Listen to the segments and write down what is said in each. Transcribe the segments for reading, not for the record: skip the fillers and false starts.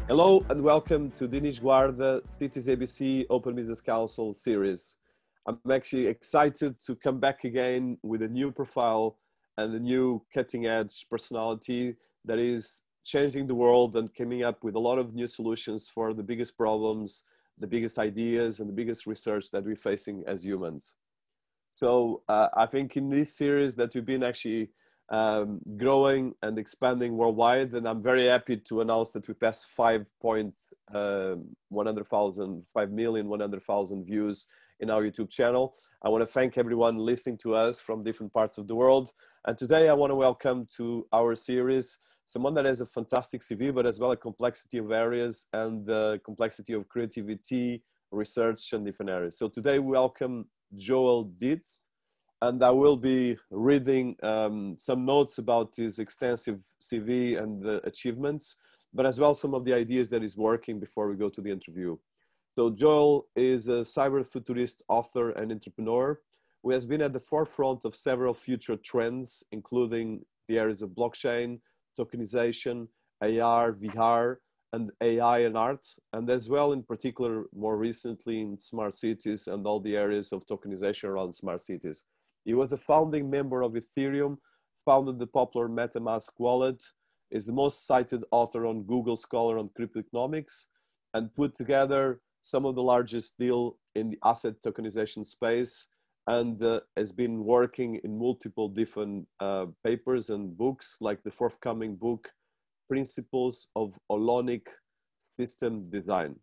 Hello and welcome to Dinis Guarda citiesabc Open Business Council series. I'm actually excited to come back again with a new profile and a new cutting edge personality that is changing the world and coming up with a lot of new solutions for the biggest problems, the biggest ideas and the biggest research that we're facing as humans. So I think in this series that we've been actually growing and expanding worldwide, and I'm very happy to announce that we passed 5,100,000 views in our YouTube channel. I want to thank everyone listening to us from different parts of the world. And today I want to welcome to our series someone that has a fantastic CV, but as well a complexity of areas and the complexity of creativity, research, and different areas. So today we welcome Joel Dietz, and I will be reading some notes about his extensive CV and the achievements, but as well some of the ideas that he's working before we go to the interview. So Joel is a cyber futurist, author, and entrepreneur who has been at the forefront of several future trends, including the areas of blockchain, tokenization, AR, VR, and AI and art, and as well in particular, more recently in smart cities and all the areas of tokenization around smart cities. He was a founding member of Ethereum, founded the popular MetaMask wallet, is the most cited author on Google Scholar on Cryptoeconomics, and put together some of the largest deal in the asset tokenization space, and has been working in multiple different papers and books, like the forthcoming book, Principles of Holonic System Design.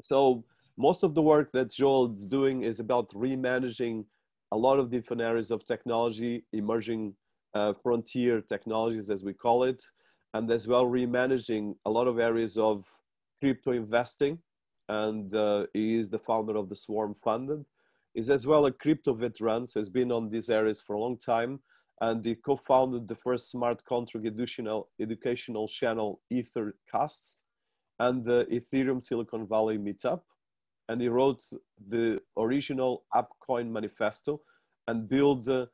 So most of the work that Joel is doing is about remanaging a lot of different areas of technology, emerging frontier technologies, as we call it, and as well remanaging a lot of areas of crypto investing. And he is the founder of the Swarm Fund. He's as well a crypto veteran, so he's been on these areas for a long time. And he co-founded the first smart contract educational channel, Ethercast, and the Ethereum Silicon Valley Meetup. And he wrote the original AppCoin manifesto and built the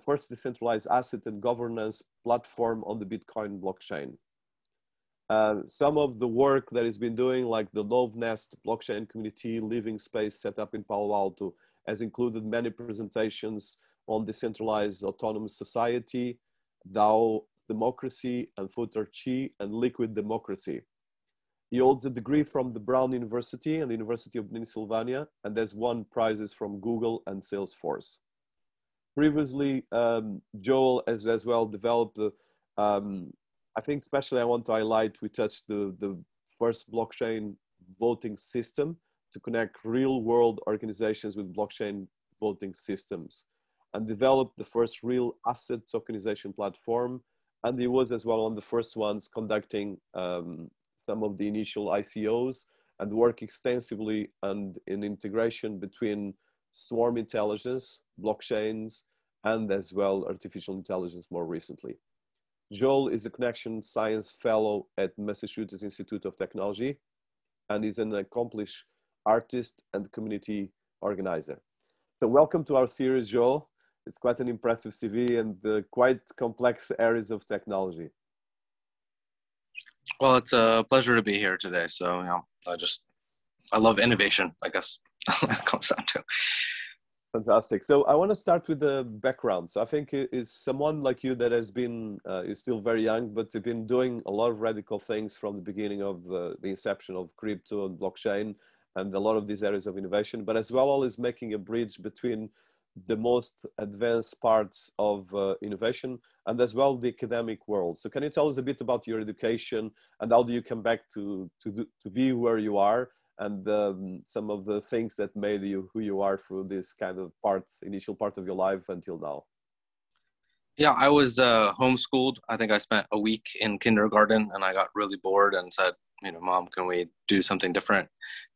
first decentralized asset and governance platform on the Bitcoin blockchain. Some of the work that he's been doing, like the Love Nest blockchain community living space set up in Palo Alto, has included many presentations on decentralized autonomous society, DAO democracy, and Futurist and liquid democracy. He holds a degree from the Brown University and the University of Pennsylvania, and has won prizes from Google and Salesforce. Previously, Joel has as well developed, I think especially I want to highlight, we touched the first blockchain voting system to connect real world organizations with blockchain voting systems, and developed the first real asset tokenization platform. And he was as well on the first ones conducting some of the initial ICOs and work extensively and in integration between swarm intelligence, blockchains, and as well artificial intelligence more recently. Joel is a Connection Science Fellow at Massachusetts Institute of Technology, and is an accomplished artist and community organizer. So welcome to our series, Joel. It's quite an impressive CV and quite complex areas of technology. Well, it's a pleasure to be here today. So, I love innovation, I guess that comes down to. Fantastic. So I want to start with the background. So I think it's someone like you that has been, you're still very young, but you've been doing a lot of radical things from the beginning of the inception of crypto and blockchain and a lot of these areas of innovation, but as well is making a bridge between the most advanced parts of innovation and as well the academic world. So can you tell us a bit about your education and how do you come back to be where you are, and some of the things that made you who you are through this kind of initial part of your life until now? Yeah, I was homeschooled. I think I spent a week in kindergarten and I got really bored and said, Mom, can we do something different?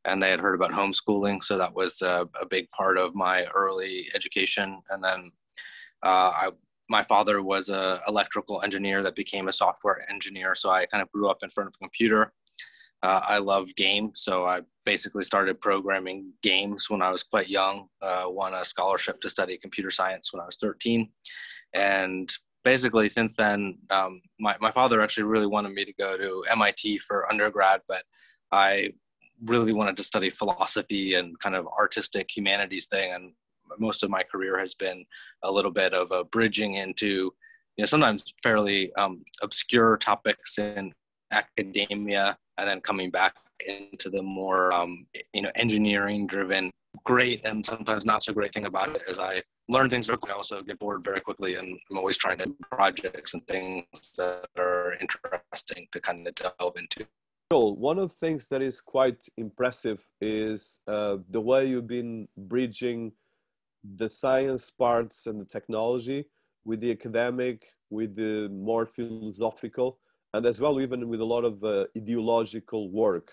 And they had heard about homeschooling. So that was a big part of my early education. And then my father was an electrical engineer that became a software engineer. So I kind of grew up in front of a computer. I love games. So I basically started programming games when I was quite young, won a scholarship to study computer science when I was 13. And basically since then, my father actually really wanted me to go to MIT for undergrad, but I really wanted to study philosophy and kind of artistic humanities thing. And most of my career has been a little bit of a bridging into, sometimes fairly obscure topics in academia, and then coming back into the more, engineering driven. Great and sometimes not so great thing about it is I learn things very quickly. I also get bored very quickly, and I'm always trying to do projects and things that are interesting to kind of delve into. One of the things that is quite impressive is the way you've been bridging the science parts and the technology with the academic, with the more philosophical, and as well even with a lot of ideological work.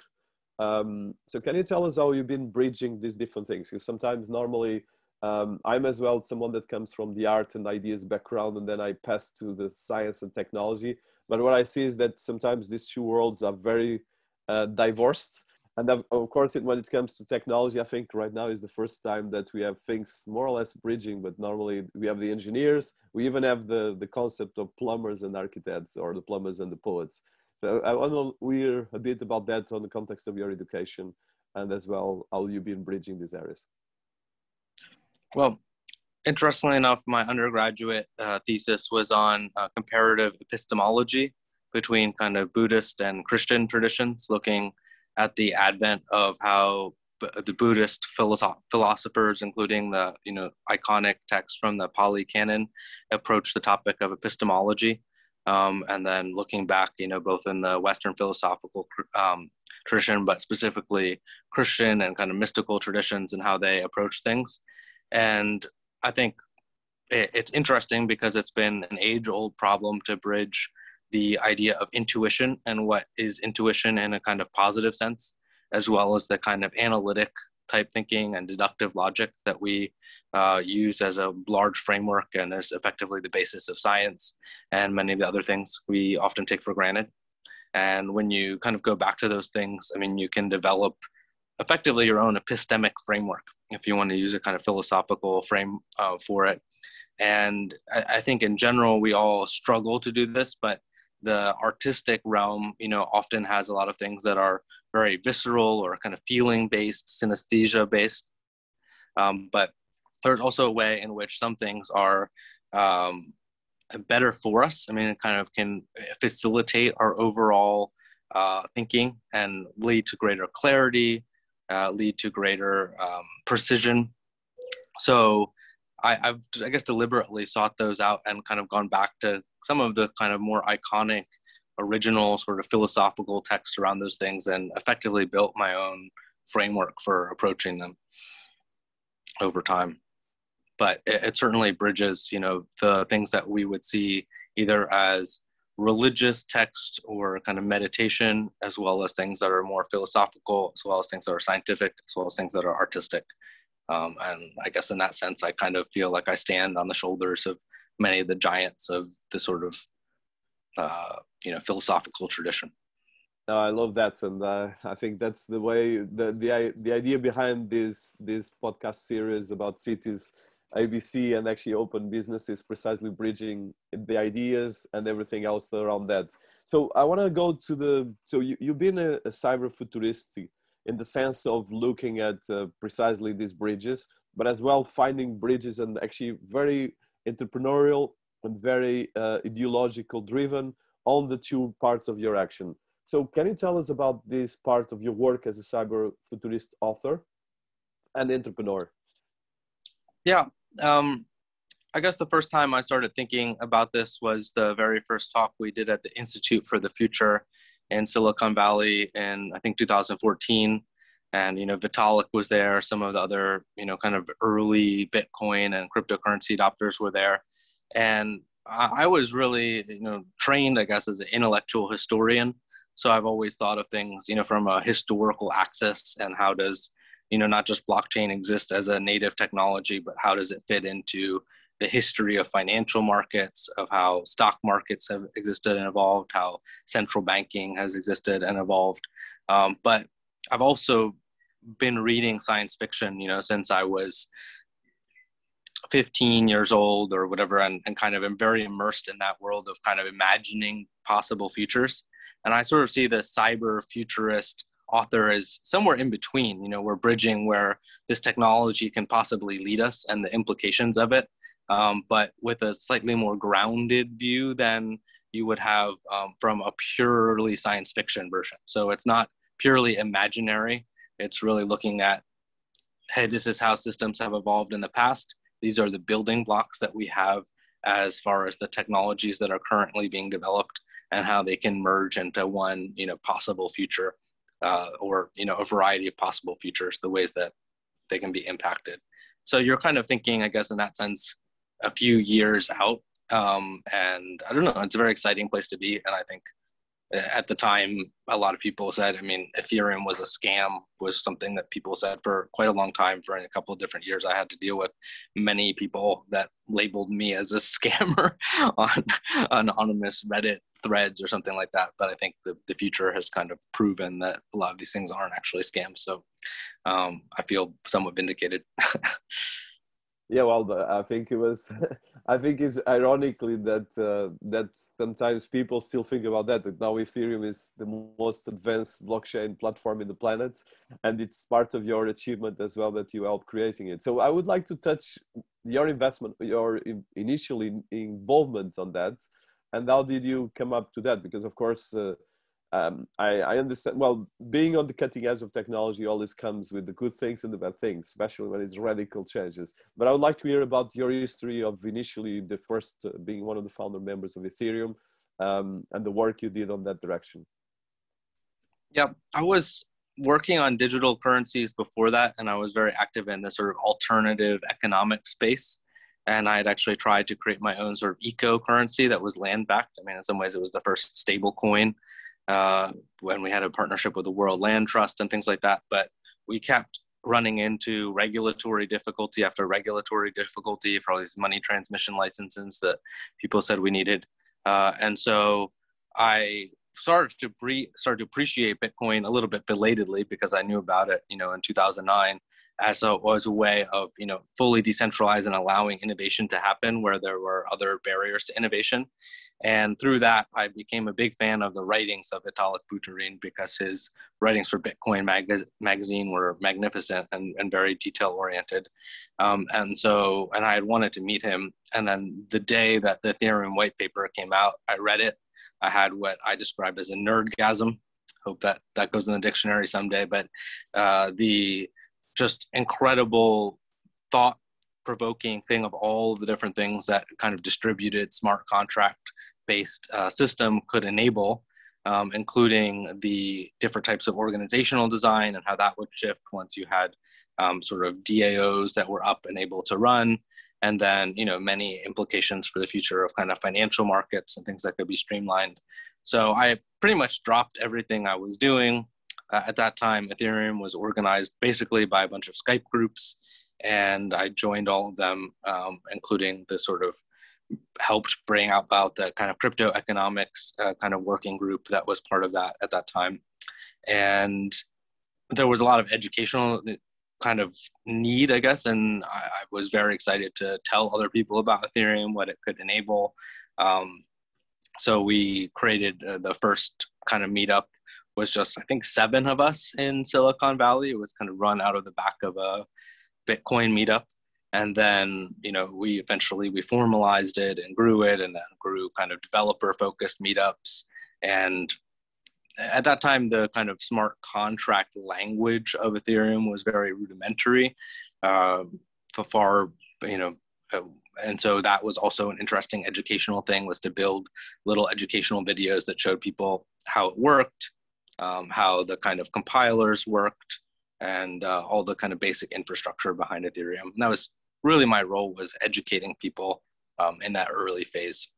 So can you tell us how you've been bridging these different things? Because sometimes normally I'm as well someone that comes from the art and ideas background, and then I pass to the science and technology. But what I see is that sometimes these two worlds are very divorced. And of course, when it comes to technology, I think right now is the first time that we have things more or less bridging, but normally we have the engineers, we even have the concept of plumbers and architects, or the plumbers and the poets. So I want to hear a bit about that on the context of your education, and as well how you've been bridging these areas. Well, interestingly enough, my undergraduate thesis was on comparative epistemology between kind of Buddhist and Christian traditions, looking at the advent of how the Buddhist philosophers, including the iconic texts from the Pali Canon, approach the topic of epistemology, and then looking back, both in the Western philosophical tradition, but specifically Christian and kind of mystical traditions and how they approach things. And I think it's interesting because it's been an age-old problem to bridge the idea of intuition and what is intuition in a kind of positive sense, as well as the kind of analytic type thinking and deductive logic that we use as a large framework and is effectively the basis of science and many of the other things we often take for granted. And when you kind of go back to those things, I mean, you can develop effectively your own epistemic framework if you want to use a kind of philosophical frame for it. And I think in general, we all struggle to do this, but the artistic realm, often has a lot of things that are very visceral or kind of feeling based, synesthesia based. But there's also a way in which some things are better for us. I mean, it kind of can facilitate our overall thinking and lead to greater clarity, lead to greater precision. So I've, I guess, deliberately sought those out and kind of gone back to some of the kind of more iconic, original sort of philosophical texts around those things and effectively built my own framework for approaching them over time. But it certainly bridges, the things that we would see either as religious text or kind of meditation, as well as things that are more philosophical, as well as things that are scientific, as well as things that are artistic. And I guess in that sense, I kind of feel like I stand on the shoulders of many of the giants of the sort of, philosophical tradition. I love that, and I think that's the way the idea behind this podcast series about cities, ABC, and actually open business is precisely bridging the ideas and everything else around that. So I want to go to you've been a cyber futurist in the sense of looking at precisely these bridges, but as well finding bridges and actually very entrepreneurial and very ideological driven on the two parts of your action. So can you tell us about this part of your work as a cyber futurist author and entrepreneur? Yeah. I guess the first time I started thinking about this was the very first talk we did at the Institute for the Future in Silicon Valley in, I think, 2014. And, Vitalik was there. Some of the other, kind of early Bitcoin and cryptocurrency adopters were there. And I was really, trained, I guess, as an intellectual historian. So I've always thought of things, from a historical axis, and how does, not just blockchain exist as a native technology, but how does it fit into the history of financial markets, of how stock markets have existed and evolved, how central banking has existed and evolved. But I've also been reading science fiction, since I was 15 years old or whatever, and kind of am very immersed in that world of kind of imagining possible futures. And I sort of see the cyber futurist author as somewhere in between. We're bridging where this technology can possibly lead us and the implications of it, but with a slightly more grounded view than you would have from a purely science fiction version. So it's not purely imaginary. It's really looking at, hey, this is how systems have evolved in the past. These are the building blocks that we have as far as the technologies that are currently being developed and how they can merge into one, possible future, or, a variety of possible futures, the ways that they can be impacted. So you're kind of thinking, I guess, in that sense, a few years out. And I don't know, it's a very exciting place to be. And I think at the time, a lot of people said, Ethereum was a scam, was something that people said for quite a long time. For a couple of different years, I had to deal with many people that labeled me as a scammer on anonymous Reddit threads or something like that. But I think the future has kind of proven that a lot of these things aren't actually scams. So I feel somewhat vindicated. Yeah, well, I think it was. I think it's ironically that that sometimes people still think about that. That now Ethereum is the most advanced blockchain platform in the planet, and it's part of your achievement as well that you helped creating it. So I would like to touch your investment, your initial involvement on that, and how did you come up to that? Because of course. I understand. Well, being on the cutting edge of technology always comes with the good things and the bad things, especially when it's radical changes. But I would like to hear about your history of initially the first being one of the founder members of Ethereum, and the work you did on that direction. Yeah, I was working on digital currencies before that, and I was very active in the sort of alternative economic space. And I had actually tried to create my own sort of eco currency that was land backed. In some ways, it was the first stable coin. When we had a partnership with the World Land Trust and things like that. But we kept running into regulatory difficulty after regulatory difficulty for all these money transmission licenses that people said we needed. And so I started to appreciate Bitcoin a little bit belatedly because I knew about it, in 2009 as a way of, fully decentralized and allowing innovation to happen where there were other barriers to innovation. And through that, I became a big fan of the writings of Vitalik Buterin because his writings for Bitcoin magazine were magnificent and very detail oriented. And I had wanted to meet him. And then the day that the Ethereum white paper came out, I read it. I had what I described as a nerdgasm. Hope that goes in the dictionary someday. But the just incredible thought-provoking thing of all the different things that kind of distributed smart contract-based system could enable, including the different types of organizational design and how that would shift once you had sort of DAOs that were up and able to run, and then many implications for the future of kind of financial markets and things that could be streamlined. So I pretty much dropped everything I was doing. At that time, Ethereum was organized basically by a bunch of Skype groups, and I joined all of them, including the sort of helped bring about the kind of cryptoeconomics kind of working group that was part of that at that time. And there was a lot of educational kind of need, I guess, and I was very excited to tell other people about Ethereum, what it could enable. So we created the first kind of meetup was just, I think, 7 of us in Silicon Valley. It was kind of run out of the back of a Bitcoin meetup. And then, we formalized it and grew it, and then grew kind of developer focused meetups. And at that time, the kind of smart contract language of Ethereum was very rudimentary, and so that was also an interesting educational thing, was to build little educational videos that showed people how it worked, how the kind of compilers worked, and all the kind of basic infrastructure behind Ethereum. And that was really my role, was educating people in that early phase.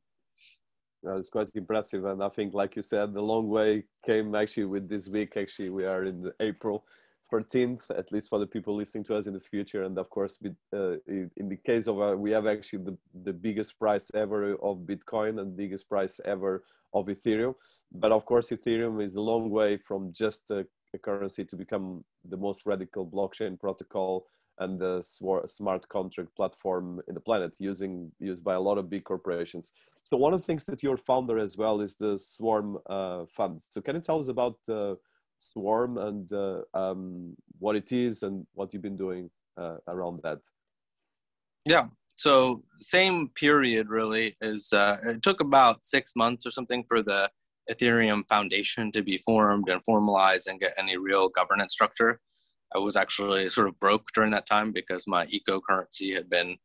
Well, it's quite impressive. And I think, like you said, the long way came actually with this week. Actually, we are in April 14th, at least for the people listening to us in the future. And of course, in the case of, we have actually the biggest price ever of Bitcoin and biggest price ever of Ethereum. But of course, Ethereum is a long way from just a currency to become the most radical blockchain protocol and the smart contract platform in the planet, used by a lot of big corporations. So one of the things that you're founder as well is the Swarm Fund. So can you tell us about Swarm and what it is and what you've been doing around that? Yeah. So same period really is, it took about 6 months or something for the Ethereum Foundation to be formed and formalized and get any real governance structure. I was actually sort of broke during that time because my eco currency had been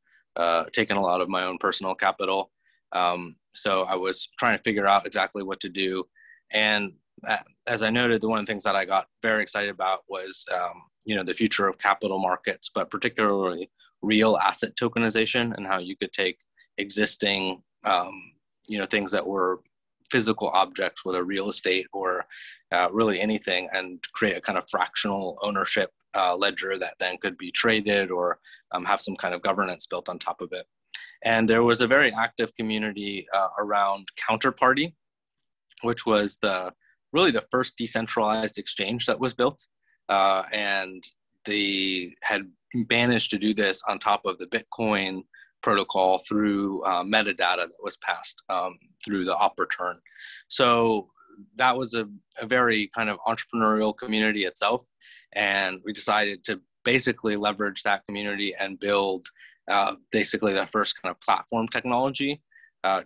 taking a lot of my own personal capital. So I was trying to figure out exactly what to do. And as I noted, one of the things that I got very excited about was, the future of capital markets, but particularly real asset tokenization and how you could take existing, things that were physical objects, whether real estate or really anything, and create a kind of fractional ownership ledger that then could be traded or have some kind of governance built on top of it. And there was a very active community around Counterparty, which was really the first decentralized exchange that was built. And they had managed to do this on top of the Bitcoin protocol through metadata that was passed through the op return. So that was a very kind of entrepreneurial community itself. And we decided to basically leverage that community and build basically the first kind of platform technology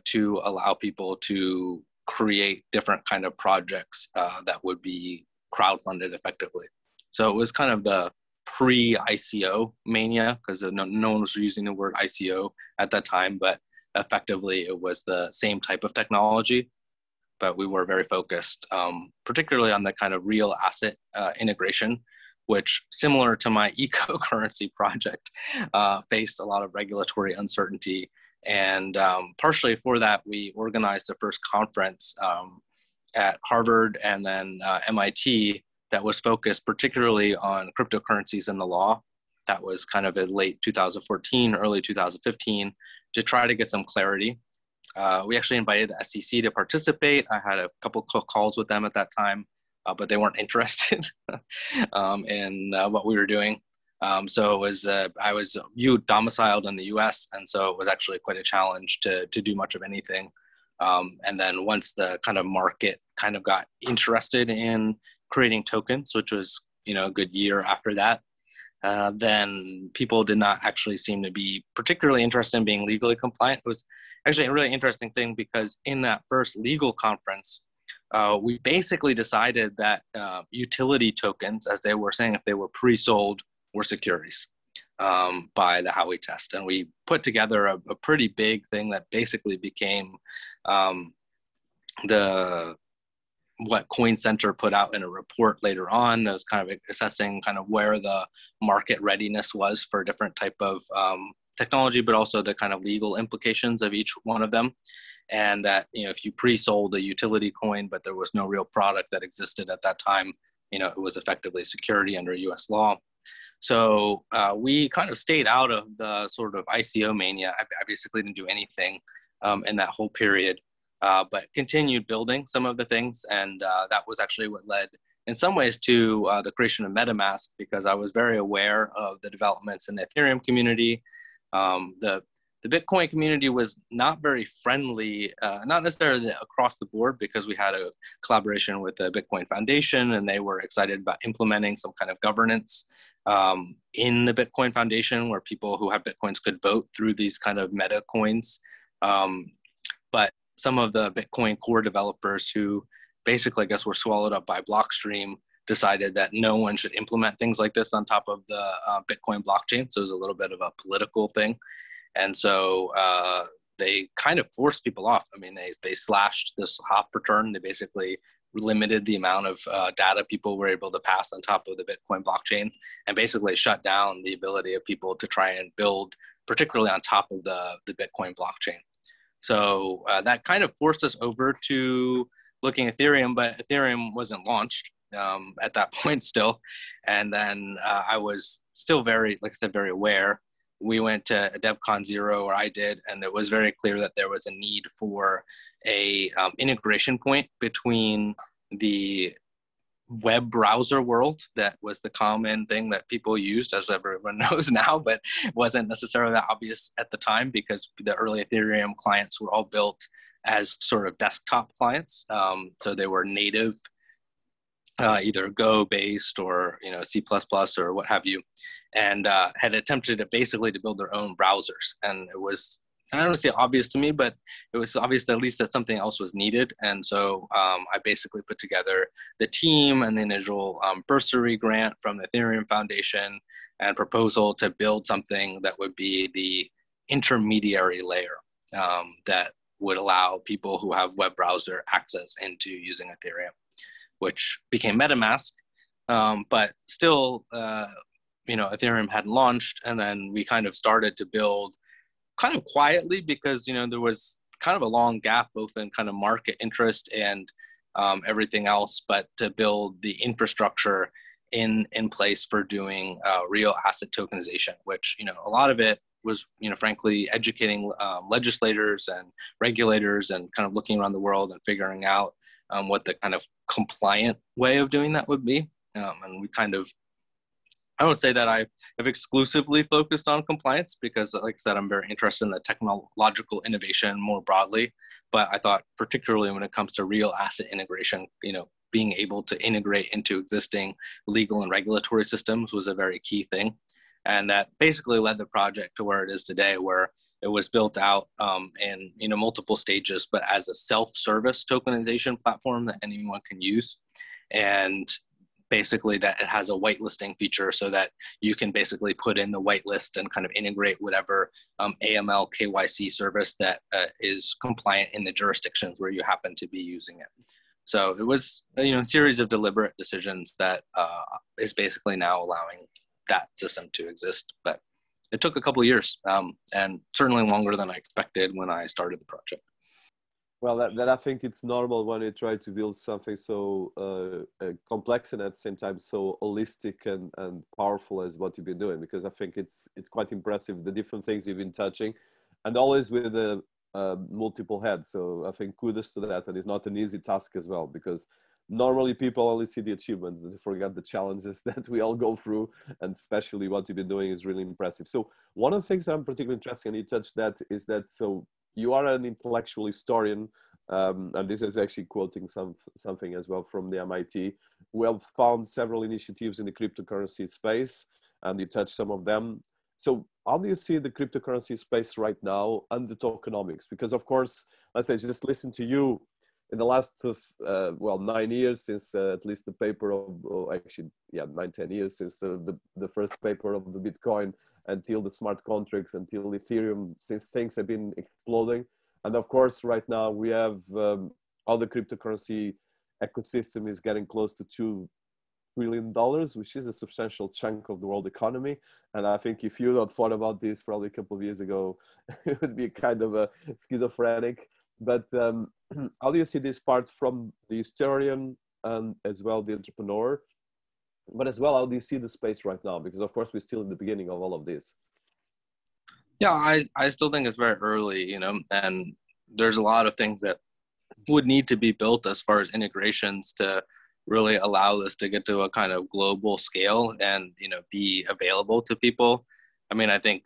to allow people to create different kind of projects that would be crowdfunded effectively. So it was kind of the pre-ICO mania, because no one was using the word ICO at that time, but effectively it was the same type of technology. But we were very focused, particularly on the kind of real asset integration, which, similar to my eco-currency project, faced a lot of regulatory uncertainty. And partially for that, we organized the first conference at Harvard and then MIT that was focused particularly on cryptocurrencies and the law. That was kind of in late 2014, early 2015, to try to get some clarity. We actually invited the SEC to participate. I had a couple of calls with them at that time, but they weren't interested in what we were doing. So it was, I was domiciled in the US, and so it was actually quite a challenge to do much of anything. And then once the kind of market kind of got interested in creating tokens, which was, a good year after that, then people did not actually seem to be particularly interested in being legally compliant. It was actually a really interesting thing because in that first legal conference, we basically decided that utility tokens, as they were saying, if they were pre-sold, were securities by the Howey test. And we put together a pretty big thing that basically became what Coin Center put out in a report later on. That was kind of assessing kind of where the market readiness was for different type of technology, but also the kind of legal implications of each one of them. And that, if you pre-sold a utility coin, but there was no real product that existed at that time, it was effectively security under US law. So we kind of stayed out of the sort of ICO mania. I basically didn't do anything in that whole period. But continued building some of the things. And that was actually what led in some ways to the creation of MetaMask, because I was very aware of the developments in the Ethereum community. The Bitcoin community was not very friendly, not necessarily across the board, because we had a collaboration with the Bitcoin Foundation, and they were excited about implementing some kind of governance in the Bitcoin Foundation, where people who have Bitcoins could vote through these kind of meta coins. But some of the Bitcoin core developers who basically, I guess, were swallowed up by Blockstream decided that no one should implement things like this on top of the Bitcoin blockchain. So it was a little bit of a political thing. And so they kind of forced people off. I mean, they slashed this hop return. They basically limited the amount of data people were able to pass on top of the Bitcoin blockchain, and basically shut down the ability of people to try and build, particularly on top of the Bitcoin blockchain. So that kind of forced us over to looking at Ethereum, but Ethereum wasn't launched at that point still. And then I was still very, like I said, very aware. We went to DevCon 0, or I did, and it was very clear that there was a need for a integration point between the web browser world that was the common thing that people used, as everyone knows now, but wasn't necessarily that obvious at the time because the early Ethereum clients were all built as sort of desktop clients. So they were native, either Go based or C++ or what have you, and had attempted to basically to build their own browsers. And it was, I don't want to say obvious to me, but it was obvious that at least that something else was needed. And so I basically put together the team and the initial bursary grant from the Ethereum Foundation and proposal to build something that would be the intermediary layer that would allow people who have web browser access into using Ethereum, which became MetaMask. But still, Ethereum hadn't launched. And then we kind of started to build kind of quietly because, there was kind of a long gap both in kind of market interest and everything else, but to build the infrastructure in place for doing real asset tokenization, which, a lot of it was, frankly, educating legislators and regulators and kind of looking around the world and figuring out what the kind of compliant way of doing that would be. And we kind of, I don't say that I have exclusively focused on compliance because, like I said, I'm very interested in the technological innovation more broadly. But I thought particularly when it comes to real asset integration, being able to integrate into existing legal and regulatory systems was a very key thing. And that basically led the project to where it is today, where it was built out in multiple stages, but as a self-service tokenization platform that anyone can use. And basically that it has a whitelisting feature so that you can basically put in the whitelist and kind of integrate whatever AML KYC service that is compliant in the jurisdictions where you happen to be using it. So it was a series of deliberate decisions that is basically now allowing that system to exist. But it took a couple of years and certainly longer than I expected when I started the project. Well, that I think it's normal when you try to build something so complex and at the same time so holistic and powerful as what you've been doing, because I think it's quite impressive, the different things you've been touching, and always with the multiple heads. So I think kudos to that, and it's not an easy task as well, because normally people only see the achievements, they forget the challenges that we all go through, and especially what you've been doing is really impressive. So one of the things that I'm particularly interested in, you touched that, is that so you are an intellectual historian, and this is actually quoting something as well from the MIT. We have found several initiatives in the cryptocurrency space, and you touched some of them. So how do you see the cryptocurrency space right now and the tokenomics? Because of course, let's say, just listen to you, in the last 9 years since at least the paper of, 9-10 years since the first paper of the Bitcoin, until the smart contracts, until Ethereum, since things have been exploding. And of course, right now we have all the cryptocurrency ecosystem is getting close to $2 trillion, which is a substantial chunk of the world economy. And I think if you had thought about this probably a couple of years ago, it would be kind of a schizophrenic. But how do you see this part from the historian and as well the entrepreneur? But as well, how do you see the space right now? Because of course, we're still in the beginning of all of this. Yeah, I still think it's very early, and there's a lot of things that would need to be built as far as integrations to really allow this to get to a kind of global scale and, be available to people. I mean, I think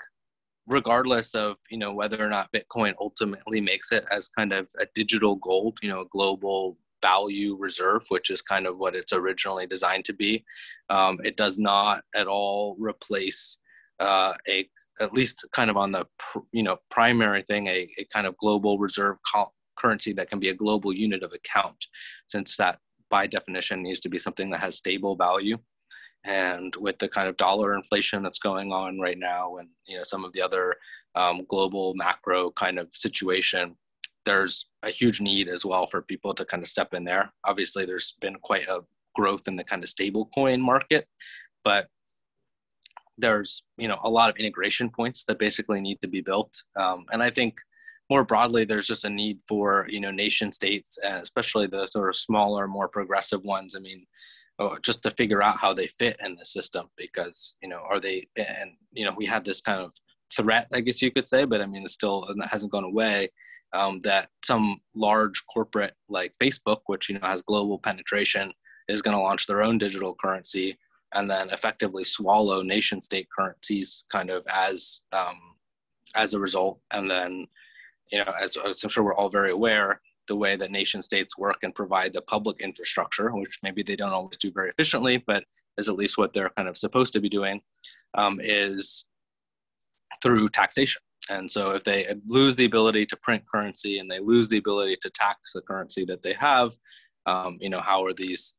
regardless of, whether or not Bitcoin ultimately makes it as kind of a digital gold, a global value reserve, which is kind of what it's originally designed to be. It does not at all replace at least kind of on the primary thing, a kind of global reserve currency that can be a global unit of account, since that by definition needs to be something that has stable value. And with the kind of dollar inflation that's going on right now, and some of the other global macro kind of situation, there's a huge need as well for people to kind of step in there. Obviously, there's been quite a growth in the kind of stable coin market, but there's a lot of integration points that basically need to be built. And I think more broadly, there's just a need for nation states, and especially the sort of smaller, more progressive ones. I mean, just to figure out how they fit in the system, because are they? And we have this kind of threat, I guess you could say, but I mean, it's still, it hasn't gone away. That some large corporate like Facebook, which has global penetration, is going to launch their own digital currency and then effectively swallow nation state currencies kind of as a result. And then, as I'm sure we're all very aware, the way that nation states work and provide the public infrastructure, which maybe they don't always do very efficiently, but is at least what they're kind of supposed to be doing, is through taxation. And so if they lose the ability to print currency and they lose the ability to tax the currency that they have, how are these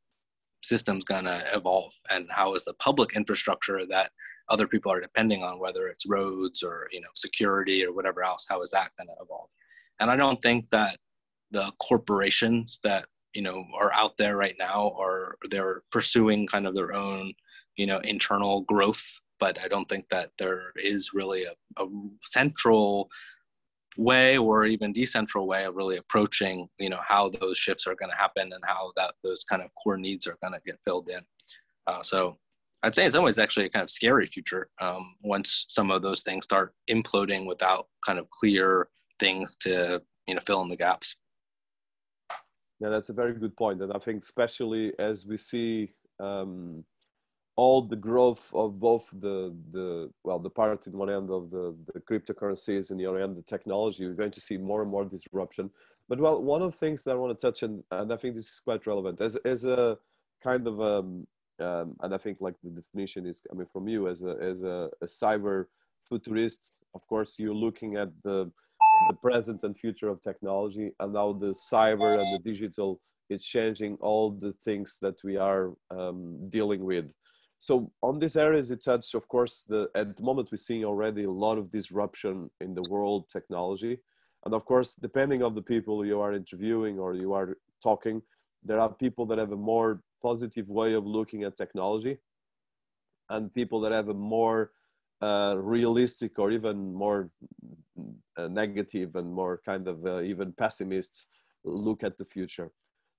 systems going to evolve? And how is the public infrastructure that other people are depending on, whether it's roads or, security or whatever else, how is that going to evolve? And I don't think that the corporations that, are out there right now they're pursuing kind of their own, internal growth. But I don't think that there is really a central way or even decentral way of really approaching, how those shifts are going to happen and how those kind of core needs are going to get filled in. So I'd say in some ways actually a kind of scary future once some of those things start imploding without kind of clear things to, fill in the gaps. Yeah, that's a very good point. And I think especially as we see all the growth of both the part in one end of the cryptocurrencies and the other end the technology, we're going to see more and more disruption. But one of the things that I want to touch on, and I think this is quite relevant, as a kind of and I think like the definition is coming from you as a cyber futurist. Of course, you're looking at the present and future of technology, and now the cyber and the digital is changing all the things that we are dealing with. So on these areas, it touched, of course, at the moment we're seeing already a lot of disruption in the world technology. And of course, depending on the people you are interviewing or you are talking, there are people that have a more positive way of looking at technology and people that have a more realistic or even more negative and more kind of even pessimist look at the future.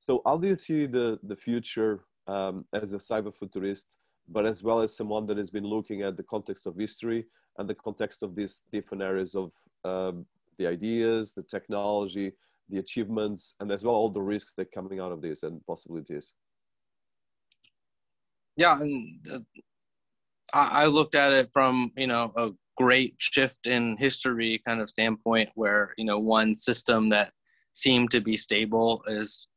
So how do you see the future as a cyber futurist, but as well as someone that has been looking at the context of history and the context of these different areas of the ideas, the technology, the achievements, and as well all the risks that are coming out of this and possibilities? Yeah, and I looked at it from, a great shift in history kind of standpoint where, one system that seemed to be stable is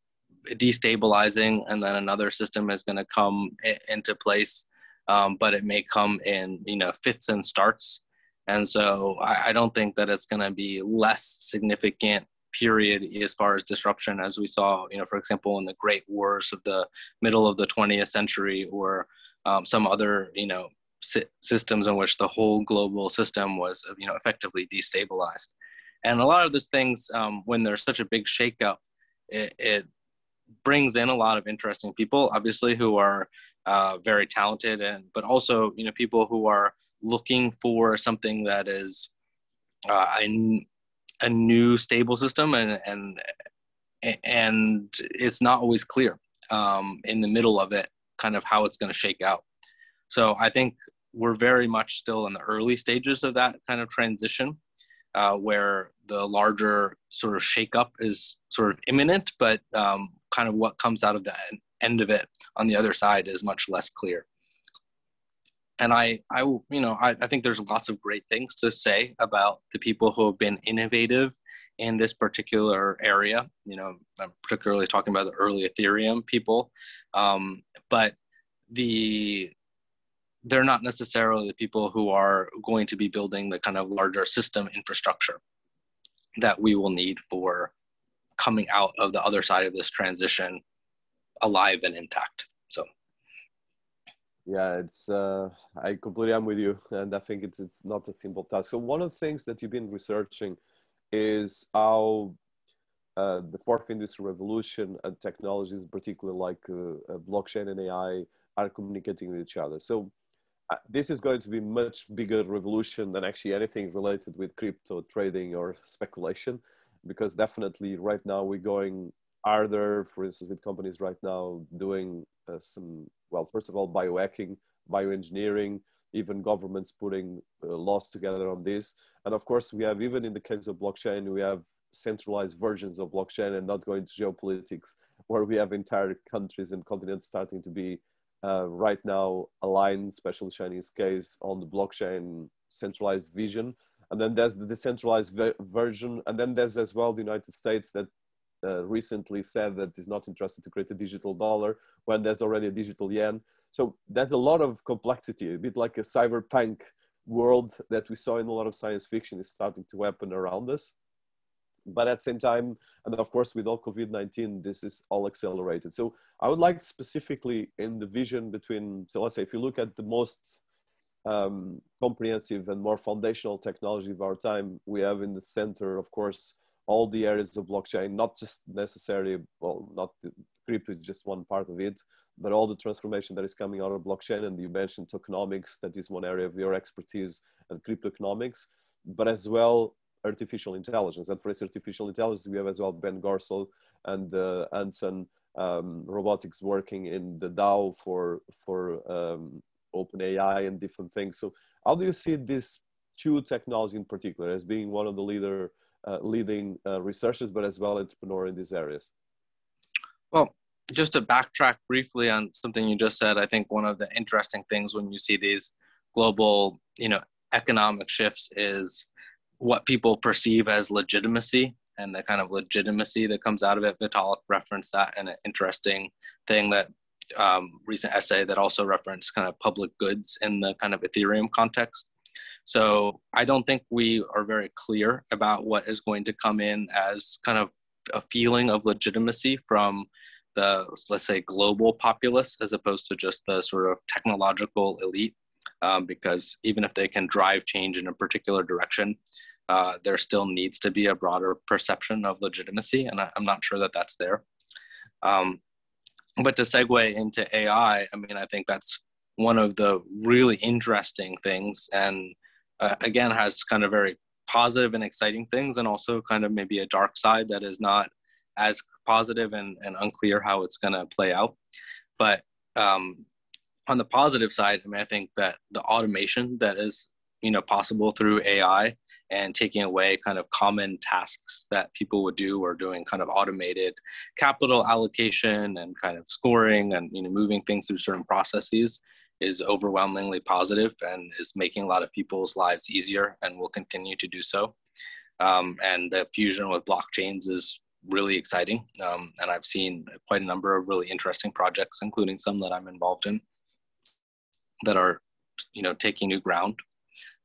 destabilizing, and then another system is going to come into place, but it may come in, fits and starts. And so I don't think that it's going to be less significant period as far as disruption as we saw, for example, in the great wars of the middle of the 20th century or some other, systems in which the whole global system was, effectively destabilized. And a lot of those things, when there's such a big shakeup, it brings in a lot of interesting people, obviously, who are very talented, but also, people who are looking for something that is a new stable system, and it's not always clear in the middle of it, kind of how it's going to shake out. So I think we're very much still in the early stages of that kind of transition, where the larger sort of shakeup is sort of imminent, but kind of what comes out of the end of it on the other side is much less clear. And I think there's lots of great things to say about the people who have been innovative in this particular area. I'm particularly talking about the early Ethereum people, but they're not necessarily the people who are going to be building the kind of larger system infrastructure that we will need for coming out of the other side of this transition alive and intact. So. Yeah, it's I completely am with you, and I think it's not a simple task. So one of the things that you've been researching is how the fourth industrial revolution and technologies, particularly like blockchain and AI, are communicating with each other. So this is going to be much bigger revolution than actually anything related with crypto trading or speculation, because definitely right now we're going harder, for instance, with companies right now doing first of all, biohacking, bioengineering, even governments putting laws together on this. And of course, we have, even in the case of blockchain, we have centralized versions of blockchain and not going to geopolitics. where we have entire countries and continents starting to be right now aligned, especially Chinese case, on the blockchain centralized vision. And then there's the decentralized version. And then there's as well the United States that recently said that is not interested to create a digital dollar when there's already a digital yen. So there's a lot of complexity, a bit like a cyberpunk world that we saw in a lot of science fiction is starting to happen around us. But at the same time, and of course, with all COVID-19, this is all accelerated. So I would like specifically in the vision between, so let's say, if you look at the most comprehensive and more foundational technology of our time, we have in the center, of course, all the areas of blockchain, not just necessarily, well, not the crypto is just one part of it, but all the transformation that is coming out of blockchain. And you mentioned tokenomics, that is one area of your expertise, and cryptoeconomics, but as well, artificial intelligence. And for this artificial intelligence, we have as well Ben Gorsel and Anson Robotics working in the DAO for OpenAI and different things. So how do you see these two technologies in particular as being one of the leading researchers, but as well entrepreneur in these areas? Well, just to backtrack briefly on something you just said, I think one of the interesting things when you see these global, economic shifts is what people perceive as legitimacy and the kind of legitimacy that comes out of it. Vitalik referenced that in an interesting thing, that recent essay that also referenced kind of public goods in the kind of Ethereum context. So I don't think we are very clear about what is going to come in as kind of a feeling of legitimacy from the, let's say, global populace, as opposed to just the sort of technological elite, because even if they can drive change in a particular direction, there still needs to be a broader perception of legitimacy, and I'm not sure that that's there. But to segue into AI, I mean, I think that's one of the really interesting things, and again, has kind of very positive and exciting things, and also kind of maybe a dark side that is not as positive and unclear how it's going to play out. But on the positive side, I mean, I think that the automation that is, possible through AI and taking away kind of common tasks that people would do, or doing kind of automated capital allocation and kind of scoring and, moving things through certain processes, is overwhelmingly positive and is making a lot of people's lives easier and will continue to do so. And the fusion with blockchains is really exciting. And I've seen quite a number of really interesting projects, including some that I'm involved in, that are, taking new ground.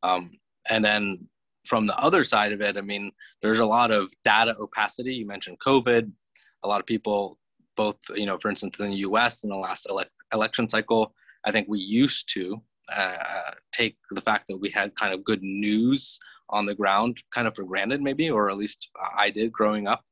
And then from the other side of it, I mean, there's a lot of data opacity. You mentioned COVID. A lot of people, both, for instance, in the US in the last election cycle, I think we used to take the fact that we had kind of good news on the ground kind of for granted, maybe, or at least I did growing up.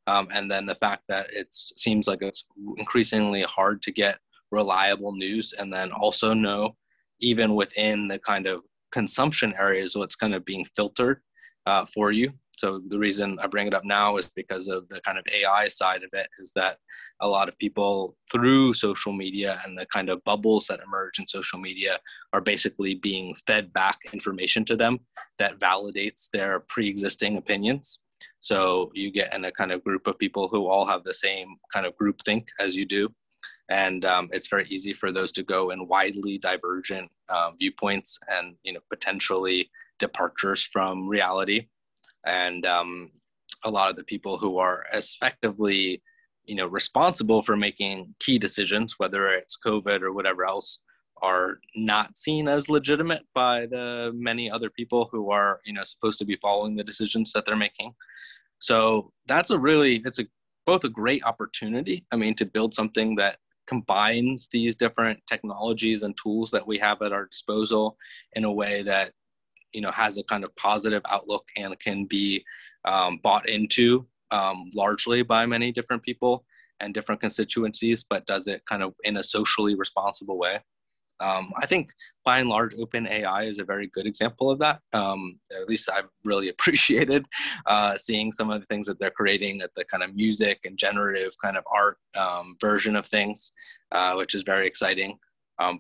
And then the fact that it seems like it's increasingly hard to get reliable news, and then also know, even within the kind of consumption areas, what's kind of being filtered for you. So the reason I bring it up now is because of the kind of AI side of it, is that a lot of people through social media and the kind of bubbles that emerge in social media are basically being fed back information to them that validates their pre-existing opinions. So you get in a kind of group of people who all have the same kind of groupthink as you do. And it's very easy for those to go in widely divergent viewpoints and, potentially departures from reality. And a lot of the people who are effectively, responsible for making key decisions, whether it's COVID or whatever else, are not seen as legitimate by the many other people who are, supposed to be following the decisions that they're making. So that's both a great opportunity, to build something that combines these different technologies and tools that we have at our disposal in a way that, has a kind of positive outlook and can be bought into largely by many different people and different constituencies, but does it kind of in a socially responsible way. I think by and large, OpenAI is a very good example of that. At least I've really appreciated seeing some of the things that they're creating at the kind of music and generative kind of art version of things, which is very exciting.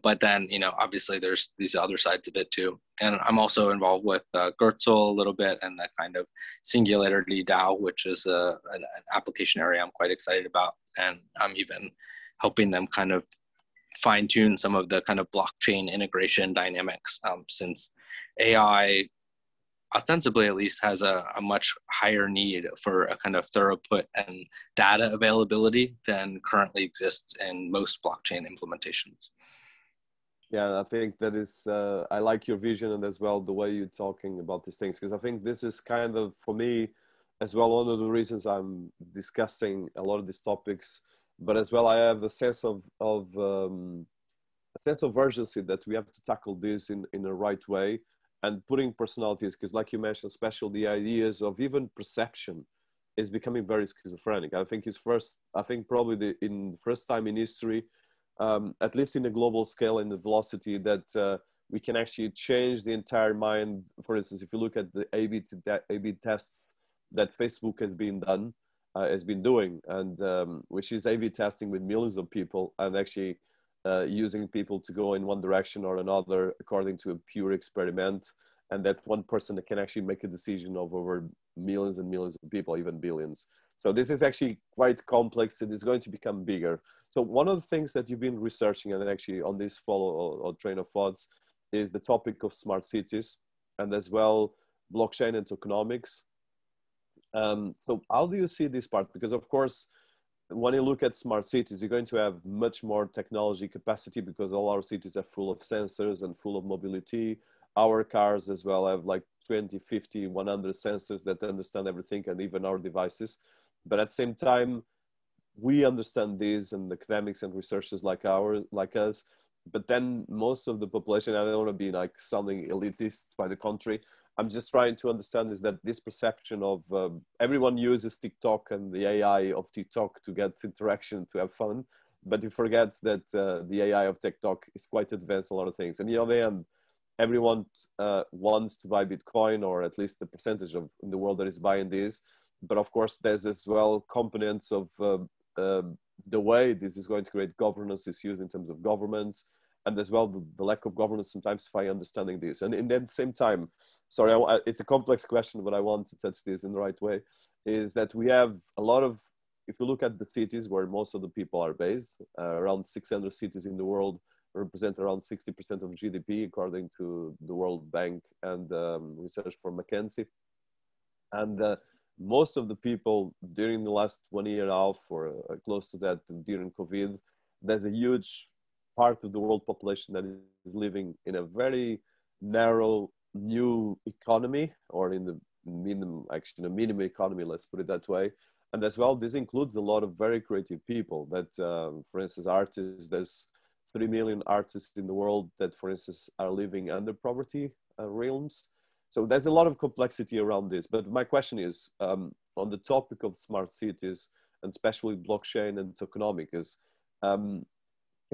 But then, obviously there's these other sides of it too. And I'm also involved with Gertzel a little bit and the kind of Singularity DAO, which is an application area I'm quite excited about. And I'm even helping them kind of fine tune some of the kind of blockchain integration dynamics, since AI ostensibly at least has a much higher need for a kind of throughput and data availability than currently exists in most blockchain implementations. Yeah, I think that is, I like your vision and as well the way you're talking about these things, because I think this is kind of, for me, as well, one of the reasons I'm discussing a lot of these topics, but as well, I have a sense of urgency that we have to tackle this in the right way and putting personalities, because like you mentioned, especially the ideas of even perception is becoming very schizophrenic. I think probably in the first time in history, at least in a global scale and the velocity that we can actually change the entire mind. For instance, if you look at the A/B tests that Facebook has been doing, and which is A/B testing with millions of people and actually using people to go in one direction or another according to a pure experiment, and that one person that can actually make a decision of over millions and millions of people, even billions. So this is actually quite complex and it's going to become bigger. So one of the things that you've been researching, and actually on this follow or train of thoughts, is the topic of smart cities and as well blockchain and tokenomics. So how do you see this part? Because of course, when you look at smart cities, you're going to have much more technology capacity because all our cities are full of sensors and full of mobility. Our cars as well have like 20, 50, 100 sensors that understand everything, and even our devices. But at the same time, we understand this, and academics and researchers like us, but then most of the population, I don't want to be like sounding elitist, by the contrary, I'm just trying to understand is that this perception of everyone uses TikTok and the AI of TikTok to get interaction, to have fun, but he forgets that the AI of TikTok is quite advanced in a lot of things. And the end, everyone wants to buy Bitcoin, or at least the percentage of in the world that is buying this. But of course, there's as well components of the way this is going to create governance issues in terms of governments, and as well the lack of governance sometimes by understanding this. And in that same time, sorry, it's a complex question, but I want to touch this in the right way, is that we have a lot of, if you look at the cities where most of the people are based, around 600 cities in the world represent around 60% of GDP, according to the World Bank and research from McKinsey. And most of the people during the last 1 year and a half, or close to that during COVID, there's a huge part of the world population that is living in a very narrow new economy, or in the minimum economy, let's put it that way. And as well, this includes a lot of very creative people that, for instance, artists, there's 3 million artists in the world that, for instance, are living under poverty realms. So there's a lot of complexity around this. But my question is, on the topic of smart cities, and especially blockchain and tokenomics,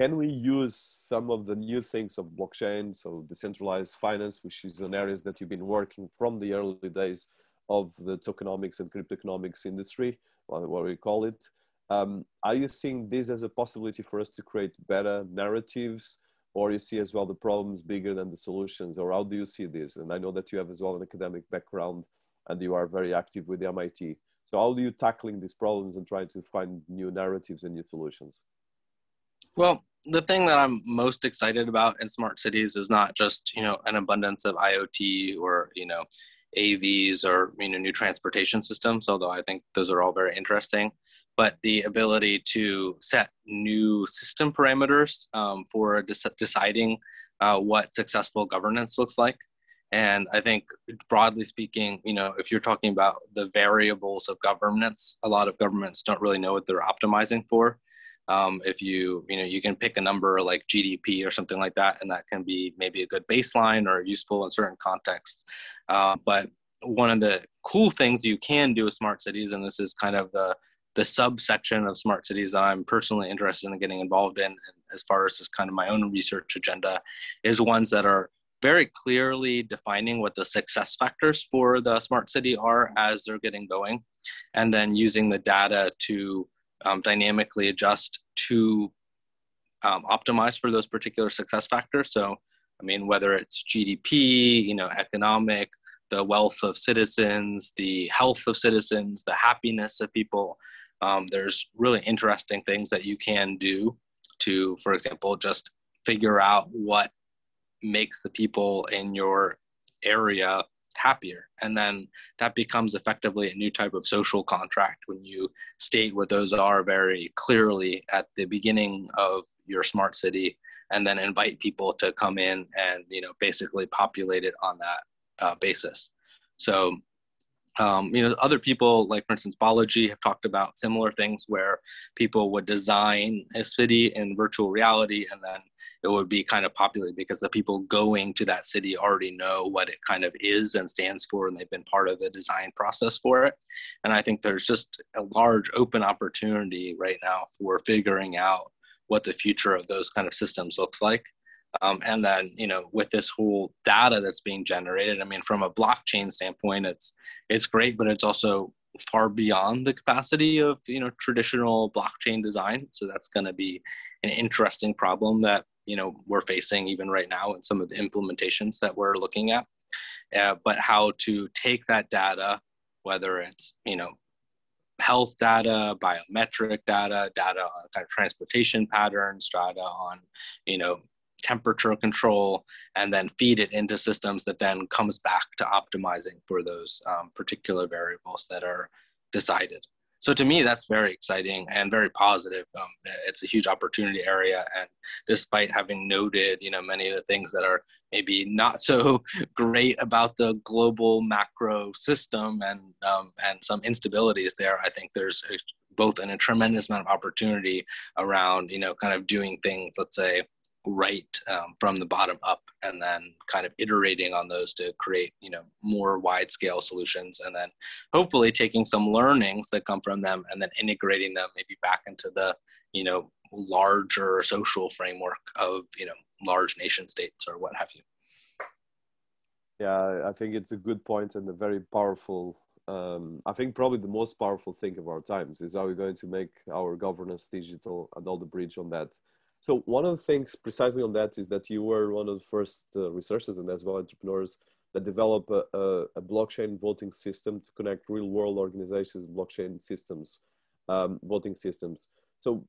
can we use some of the new things of blockchain, so decentralized finance, which is an areas that you've been working from the early days of the tokenomics and cryptoeconomics industry, what we call it. Are you seeing this as a possibility for us to create better narratives, or you see as well the problems bigger than the solutions, or how do you see this? And I know that you have as well an academic background and you are very active with the MIT. So how are you tackling these problems and trying to find new narratives and new solutions? Well, the thing that I'm most excited about in smart cities is not just, an abundance of IoT or, AVs or, new transportation systems, although I think those are all very interesting, but the ability to set new system parameters for deciding what successful governance looks like. And I think broadly speaking, if you're talking about the variables of governance, a lot of governments don't really know what they're optimizing for. If you can pick a number like GDP or something like that, and that can be maybe a good baseline or useful in certain contexts. But one of the cool things you can do with smart cities, and this is kind of the subsection of smart cities that I'm personally interested in getting involved in, and as far as this kind of my own research agenda, is ones that are very clearly defining what the success factors for the smart city are as they're getting going, and then using the data to dynamically adjust to optimized for those particular success factors. So, I mean, whether it's GDP, economic, the wealth of citizens, the health of citizens, the happiness of people, there's really interesting things that you can do to, for example, just figure out what makes the people in your area happier. And then that becomes effectively a new type of social contract when you state what those are very clearly at the beginning of your smart city, and then invite people to come in and, basically populate it on that basis. So, other people, like for instance, Balaji, have talked about similar things where people would design a city in virtual reality, and then it would be kind of populated because the people going to that city already know what it kind of is and stands for, and they've been part of the design process for it. And I think there's just a large open opportunity right now for figuring out what the future of those kind of systems looks like. And then, with this whole data that's being generated, I mean, from a blockchain standpoint, it's great, but it's also far beyond the capacity of, traditional blockchain design. So that's going to be an interesting problem that, we're facing even right now in some of the implementations that we're looking at. But how to take that data, whether it's, health data, biometric data, data on kind of transportation patterns, data on, temperature control, and then feed it into systems that then comes back to optimizing for those particular variables that are decided. So to me, that's very exciting and very positive. It's a huge opportunity area. And despite having noted, many of the things that are maybe not so great about the global macro system and some instabilities there, I think there's both a tremendous amount of opportunity around, kind of doing things, let's say, right from the bottom up, and then kind of iterating on those to create more wide scale solutions, and then hopefully taking some learnings that come from them and then integrating them maybe back into the larger social framework of large nation states or what have you. Yeah, I think it's a good point and a very powerful, I think probably the most powerful thing of our times is how we're going to make our governance digital and all the bridge on that. So one of the things precisely on that is that you were one of the first researchers and as well entrepreneurs that develop a blockchain voting system to connect real world organizations, blockchain systems, voting systems. So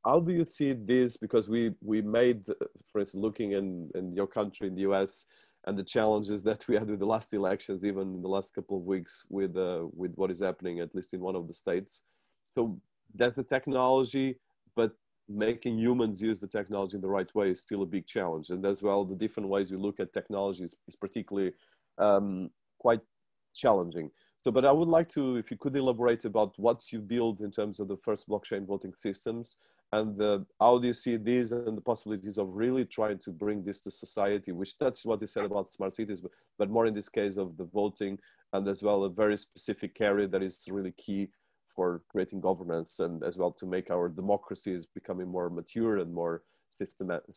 how do you see this? Because we made, for instance, looking in your country, in the US, and the challenges that we had with the last elections, even in the last couple of weeks with what is happening, at least in one of the states. So that's the technology, but making humans use the technology in the right way is still a big challenge. And as well, the different ways you look at technology is particularly quite challenging. So, but I would like to, if you could elaborate about what you build in terms of the first blockchain voting systems, and how do you see these and the possibilities of really trying to bring this to society, which touches what you said about smart cities, but more in this case of the voting, and as well a very specific area that is really key for creating governance, and as well to make our democracies becoming more mature and more systematic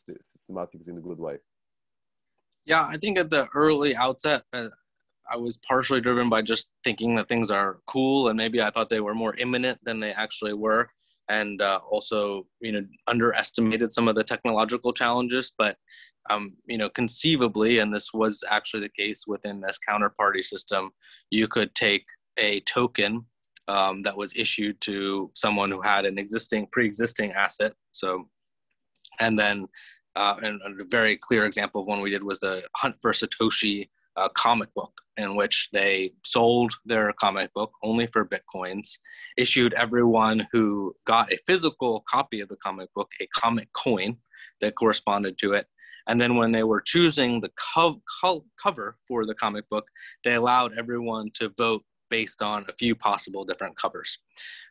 in a good way. Yeah, I think at the early outset, I was partially driven by just thinking that things are cool, and maybe I thought they were more imminent than they actually were, and also, underestimated some of the technological challenges. But conceivably, and this was actually the case within this counterparty system, you could take a token that was issued to someone who had an pre-existing asset. So, and then, and a very clear example of one we did was the Hunt for Satoshi comic book, in which they sold their comic book only for Bitcoins, issued everyone who got a physical copy of the comic book a comic coin that corresponded to it. And then when they were choosing the cover for the comic book, they allowed everyone to vote based on a few possible different covers.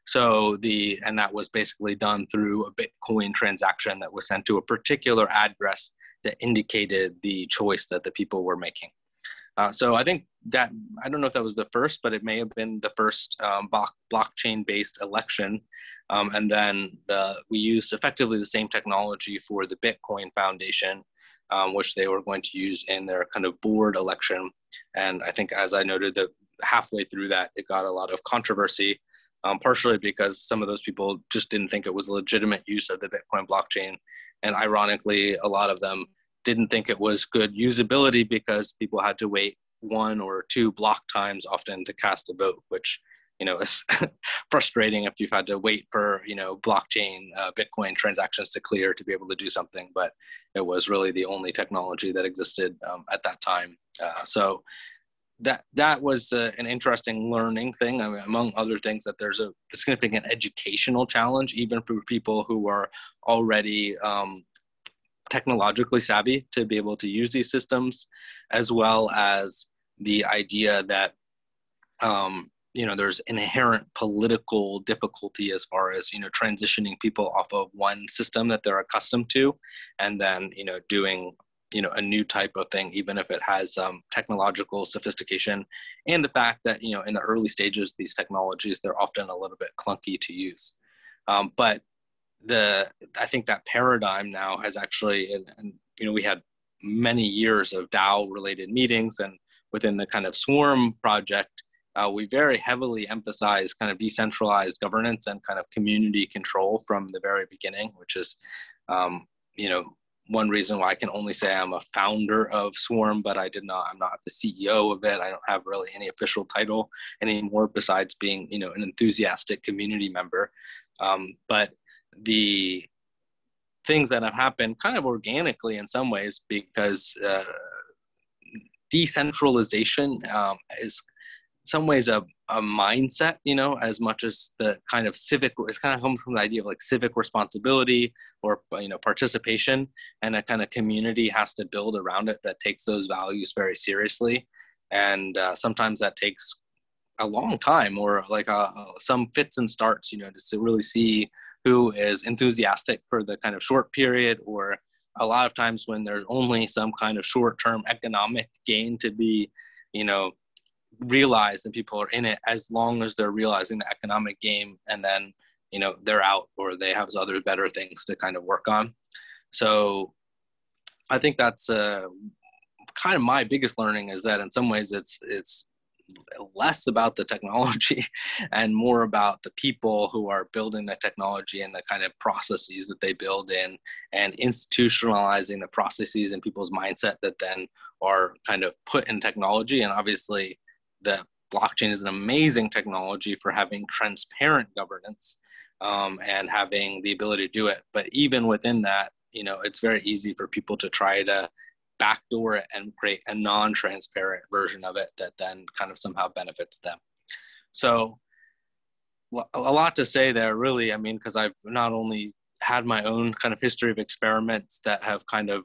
So and that was basically done through a Bitcoin transaction that was sent to a particular address that indicated the choice that the people were making. So I think that, I don't know if that was the first, but it may have been the first blockchain-based election. And then we used effectively the same technology for the Bitcoin Foundation, which they were going to use in their kind of board election. And I think, as I noted, that halfway through that, it got a lot of controversy, partially because some of those people just didn't think it was a legitimate use of the Bitcoin blockchain. And ironically, a lot of them didn't think it was good usability because people had to wait 1 or 2 block times often to cast a vote, which, is frustrating if you've had to wait for, blockchain, Bitcoin transactions to clear to be able to do something. But it was really the only technology that existed at that time. So that was an interesting learning thing. I mean, among other things, that there's a significant educational challenge, even for people who are already technologically savvy, to be able to use these systems, as well as the idea that there's inherent political difficulty as far as transitioning people off of one system that they're accustomed to, and then doing a new type of thing, even if it has technological sophistication, and the fact that in the early stages, these technologies, they're often a little bit clunky to use. But I think that paradigm now has actually, and we had many years of DAO related meetings, and within the kind of Swarm project, we very heavily emphasize kind of decentralized governance and kind of community control from the very beginning, which is, one reason why I can only say I'm a founder of Swarm, but I'm not the CEO of it. I don't have really any official title anymore besides being, an enthusiastic community member. But the things that have happened kind of organically in some ways, because decentralization is in some ways a mindset, as much as the kind of civic, it's kind of comes from the idea of like civic responsibility or, participation, and a kind of community has to build around it that takes those values very seriously. And sometimes that takes a long time, or like some fits and starts, to really see who is enthusiastic for the kind of short period, or a lot of times when there's only some kind of short-term economic gain to be, realized, and people are in it as long as they're realizing the economic game, and then they're out, or they have other better things to kind of work on. So I think that's kind of my biggest learning, is that in some ways it's less about the technology and more about the people who are building the technology and the kind of processes that they build in, and institutionalizing the processes and people's mindset that then are kind of put in technology. And obviously the blockchain is an amazing technology for having transparent governance and having the ability to do it. But even within that, it's very easy for people to try to backdoor it and create a non-transparent version of it that then kind of somehow benefits them. So a lot to say there, really. I mean, because I've not only had my own kind of history of experiments that have kind of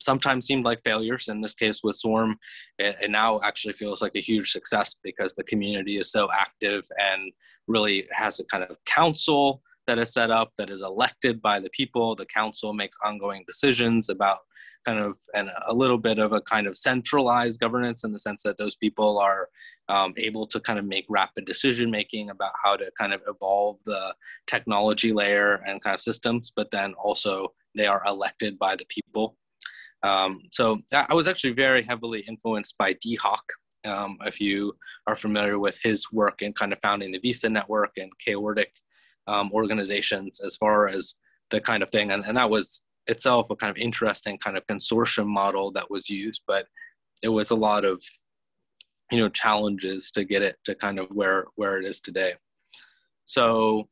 sometimes seemed like failures. In this case with Swarm, it now actually feels like a huge success, because the community is so active and really has a kind of council that is set up, that is elected by the people. The council makes ongoing decisions about kind of, and a little bit of a kind of centralized governance, in the sense that those people are able to kind of make rapid decision making about how to kind of evolve the technology layer and kind of systems, but then also they are elected by the people. So I was actually very heavily influenced by D Hawk. If you are familiar with his work in kind of founding the Visa network and chaotic organizations, as far as the kind of thing, and that was itself a kind of interesting kind of consortium model that was used, but it was a lot of challenges to get it to kind of where it is today. So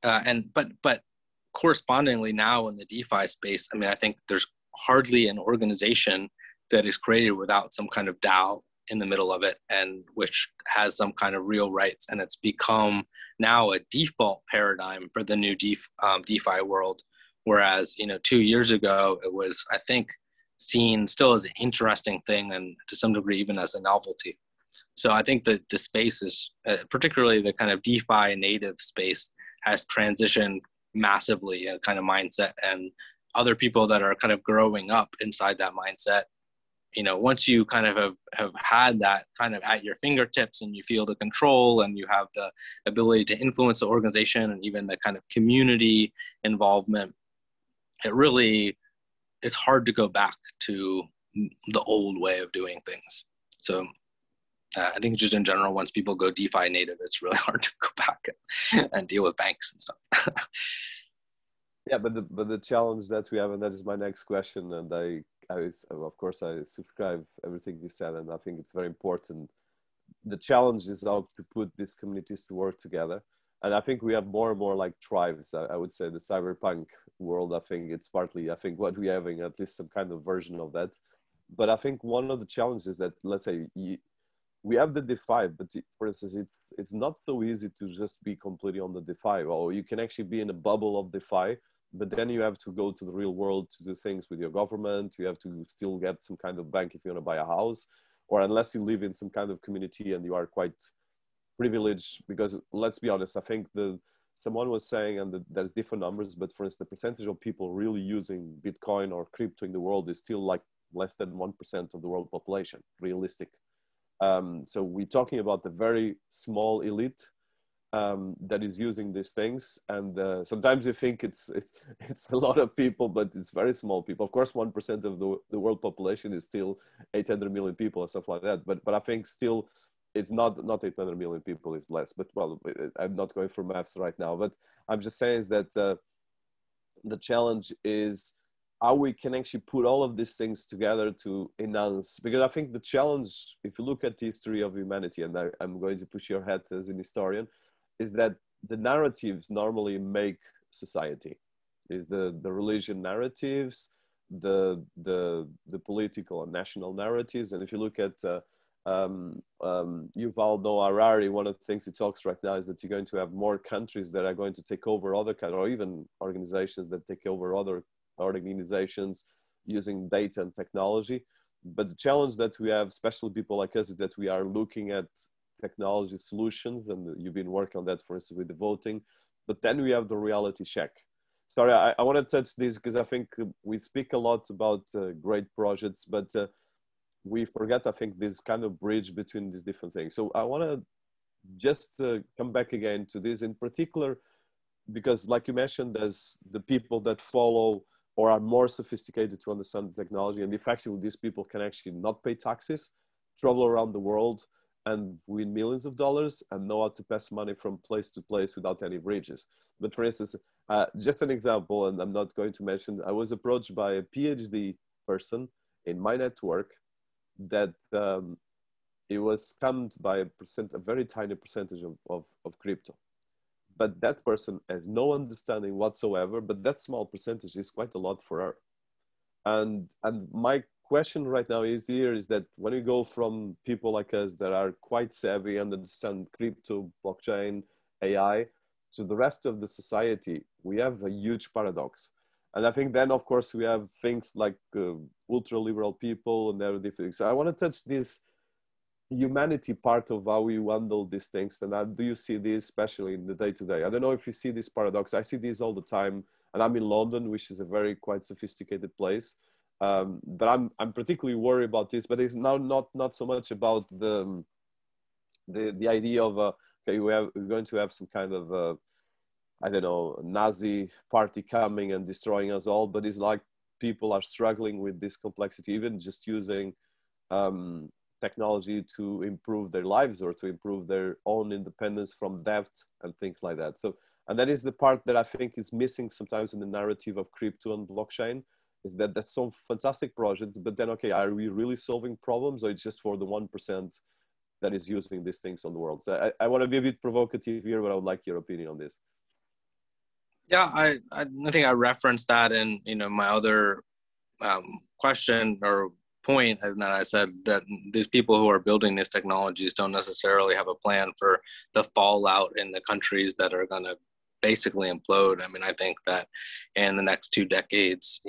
but correspondingly now in the DeFi space, I mean, I think there's hardly an organization that is created without some kind of DAO in the middle of it, and which has some kind of real rights, and it's become now a default paradigm for the new DeFi world. Whereas 2 years ago it was, I think, seen still as an interesting thing, and to some degree even as a novelty. So I think that the space is, particularly the kind of DeFi native space, has transitioned massively in a kind of mindset, and other people that are kind of growing up inside that mindset, once you kind of have had that kind of at your fingertips, and you feel the control, and you have the ability to influence the organization, and even the kind of community involvement, it's hard to go back to the old way of doing things. So I think just in general, once people go DeFi native, it's really hard to go back and deal with banks and stuff. Yeah, but the challenge that we have, and that is my next question, and of course I subscribe everything you said, and I think it's very important. The challenge is how to put these communities to work together, and I think we have more and more like tribes. I would say the cyberpunk world. I think it's partly, I think, what we're having, at least some kind of version of that. But I think one of the challenges that, let's say, we have the DeFi, but for instance, it's not so easy to just be completely on the DeFi. Or you can actually be in a bubble of DeFi, but then you have to go to the real world to do things with your government. You have to still get some kind of bank if you want to buy a house, or unless you live in some kind of community and you are quite privileged. Because let's be honest, I think someone was saying, and there's different numbers, but for instance, the percentage of people really using Bitcoin or crypto in the world is still like less than 1% of the world population, realistic. So we're talking about the very small elite that is using these things, and sometimes you think it's a lot of people, but it's very small people. Of course, 1% of the world population is still 800 million people or stuff like that. But I think still it's not 800 million people. It's less. But well, I'm not going for maths right now. But I'm just saying that the challenge is how we can actually put all of these things together to enhance, because I think the challenge, if you look at the history of humanity, and I'm going to push your hat as an historian, is that the narratives normally make society. Is the religion narratives, the political and national narratives. And if you look at Yuval Noah Harari, one of the things he talks right now is that you're going to have more countries that are going to take over other countries, or even organizations that take over other organizations using data and technology. But the challenge that we have, especially people like us, is that we are looking at technology solutions, and you've been working on that, for instance, with the voting. But then we have the reality check. Sorry, I want to touch this because I think we speak a lot about great projects, but we forget, I think, this kind of bridge between these different things. So I want to just come back again to this in particular, because like you mentioned, there's the people that follow or are more sophisticated to understand the technology. And effectively, these people can actually not pay taxes, travel around the world, and win millions of dollars, and know how to pass money from place to place without any bridges. But for instance, just an example, and I'm not going to mention, I was approached by a PhD person in my network that it was scammed by a very tiny percentage of crypto. But that person has no understanding whatsoever, but that small percentage is quite a lot for her. And my question right now is that when you go from people like us that are quite savvy and understand crypto, blockchain, AI, to the rest of the society, we have a huge paradox. And I think then, of course, we have things like ultra-liberal people and everything. So I want to touch this humanity part of how we handle these things. And do you see this, especially in the day-to-day? I don't know if you see this paradox. I see this all the time. And I'm in London, which is a very quite sophisticated place. But I'm particularly worried about this. But it's now not so much about the idea of okay, we're going to have some kind of I don't know, Nazi party coming and destroying us all. But it's like people are struggling with this complexity, even just using technology to improve their lives or to improve their own independence from debt and things like that. So, and that is the part that I think is missing sometimes in the narrative of crypto and blockchain, is that that's some fantastic project, but then, okay, are we really solving problems, or it's just for the 1% that is using these things on the world? So I want to be a bit provocative here, but I would like your opinion on this. Yeah, I think I referenced that in, my other question or point, and then I said that these people who are building these technologies don't necessarily have a plan for the fallout in the countries that are going to basically implode. I mean, I think that in the next 2 decades,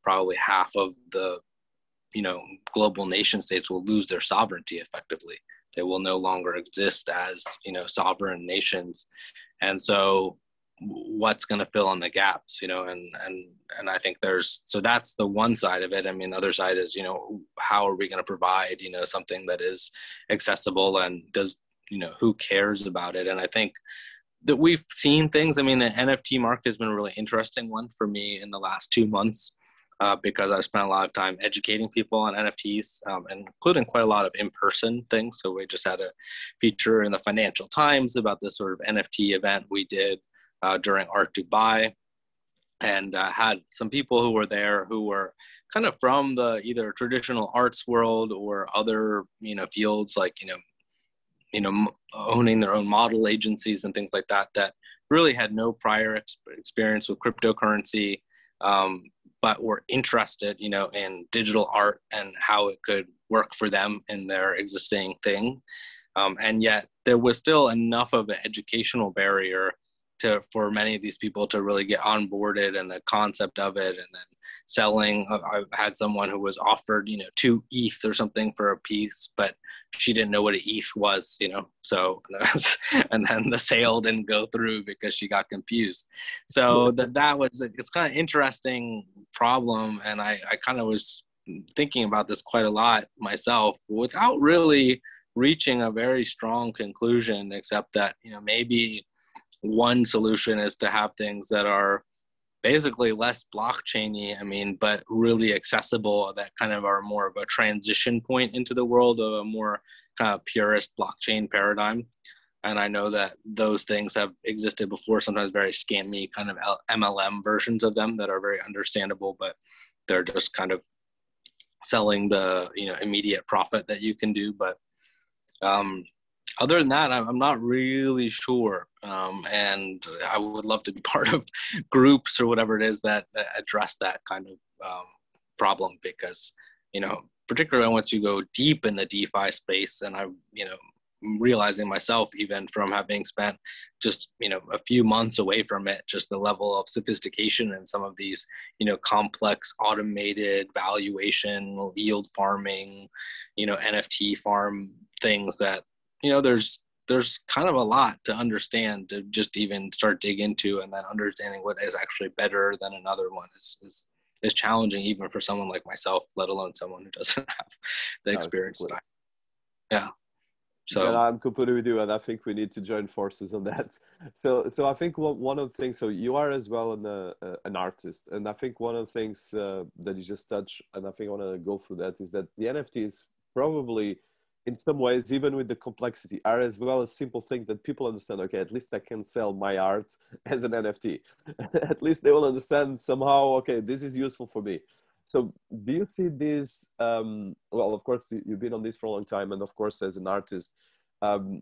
probably half of the, global nation states will lose their sovereignty effectively. They will no longer exist as, sovereign nations. And so what's going to fill in the gaps, and I think so that's the one side of it. I mean, the other side is, how are we going to provide, something that is accessible, and does, who cares about it? And I think that we've seen things. I mean, the NFT market has been a really interesting one for me in the last 2 months, because I've spent a lot of time educating people on NFTs, including quite a lot of in-person things. So we just had a feature in the Financial Times about this sort of NFT event we did during Art Dubai. and had some people who were there who were kind of from the either traditional arts world or other, fields like, owning their own model agencies and things like that, that really had no prior experience with cryptocurrency, but were interested, in digital art and how it could work for them in their existing thing. And yet there was still enough of an educational barrier for many of these people to really get onboarded and the concept of it. And then selling, I had someone who was offered, 2 ETH or something for a piece, but she didn't know what an ETH was, so, and then the sale didn't go through because she got confused. So that was, it's kind of interesting problem. And I kind of was thinking about this quite a lot myself without really reaching a very strong conclusion, except that, maybe one solution is to have things that are basically less blockchainy, but really accessible, that kind of are more of a transition point into the world of a more kind of purist blockchain paradigm. And I know that those things have existed before, sometimes very scammy kind of MLM versions of them that are very understandable, but they're just kind of selling the, immediate profit that you can do. But other than that, I'm not really sure. And I would love to be part of groups or whatever it is that address that kind of problem, because, particularly once you go deep in the DeFi space, and I'm realizing myself, even from having spent just, a few months away from it, just the level of sophistication and some of these, complex automated valuation, yield farming, NFT farm things that, there's kind of a lot to understand to just even start dig into, and then understanding what is actually better than another one is challenging, even for someone like myself, let alone someone who doesn't have the experience that yeah. So yeah, I'm completely with you, and I think we need to join forces on that. So I think one of the things, so you are as well an artist, and I think one of the things that you just touched, and I think I want to go through that, is that the NFTs probably, in some ways, even with the complexity, are as well a simple thing that people understand. Okay, at least I can sell my art as an NFT. At least they will understand somehow, okay, this is useful for me. So do you see this, well, of course, you've been on this for a long time, and of course, as an artist, do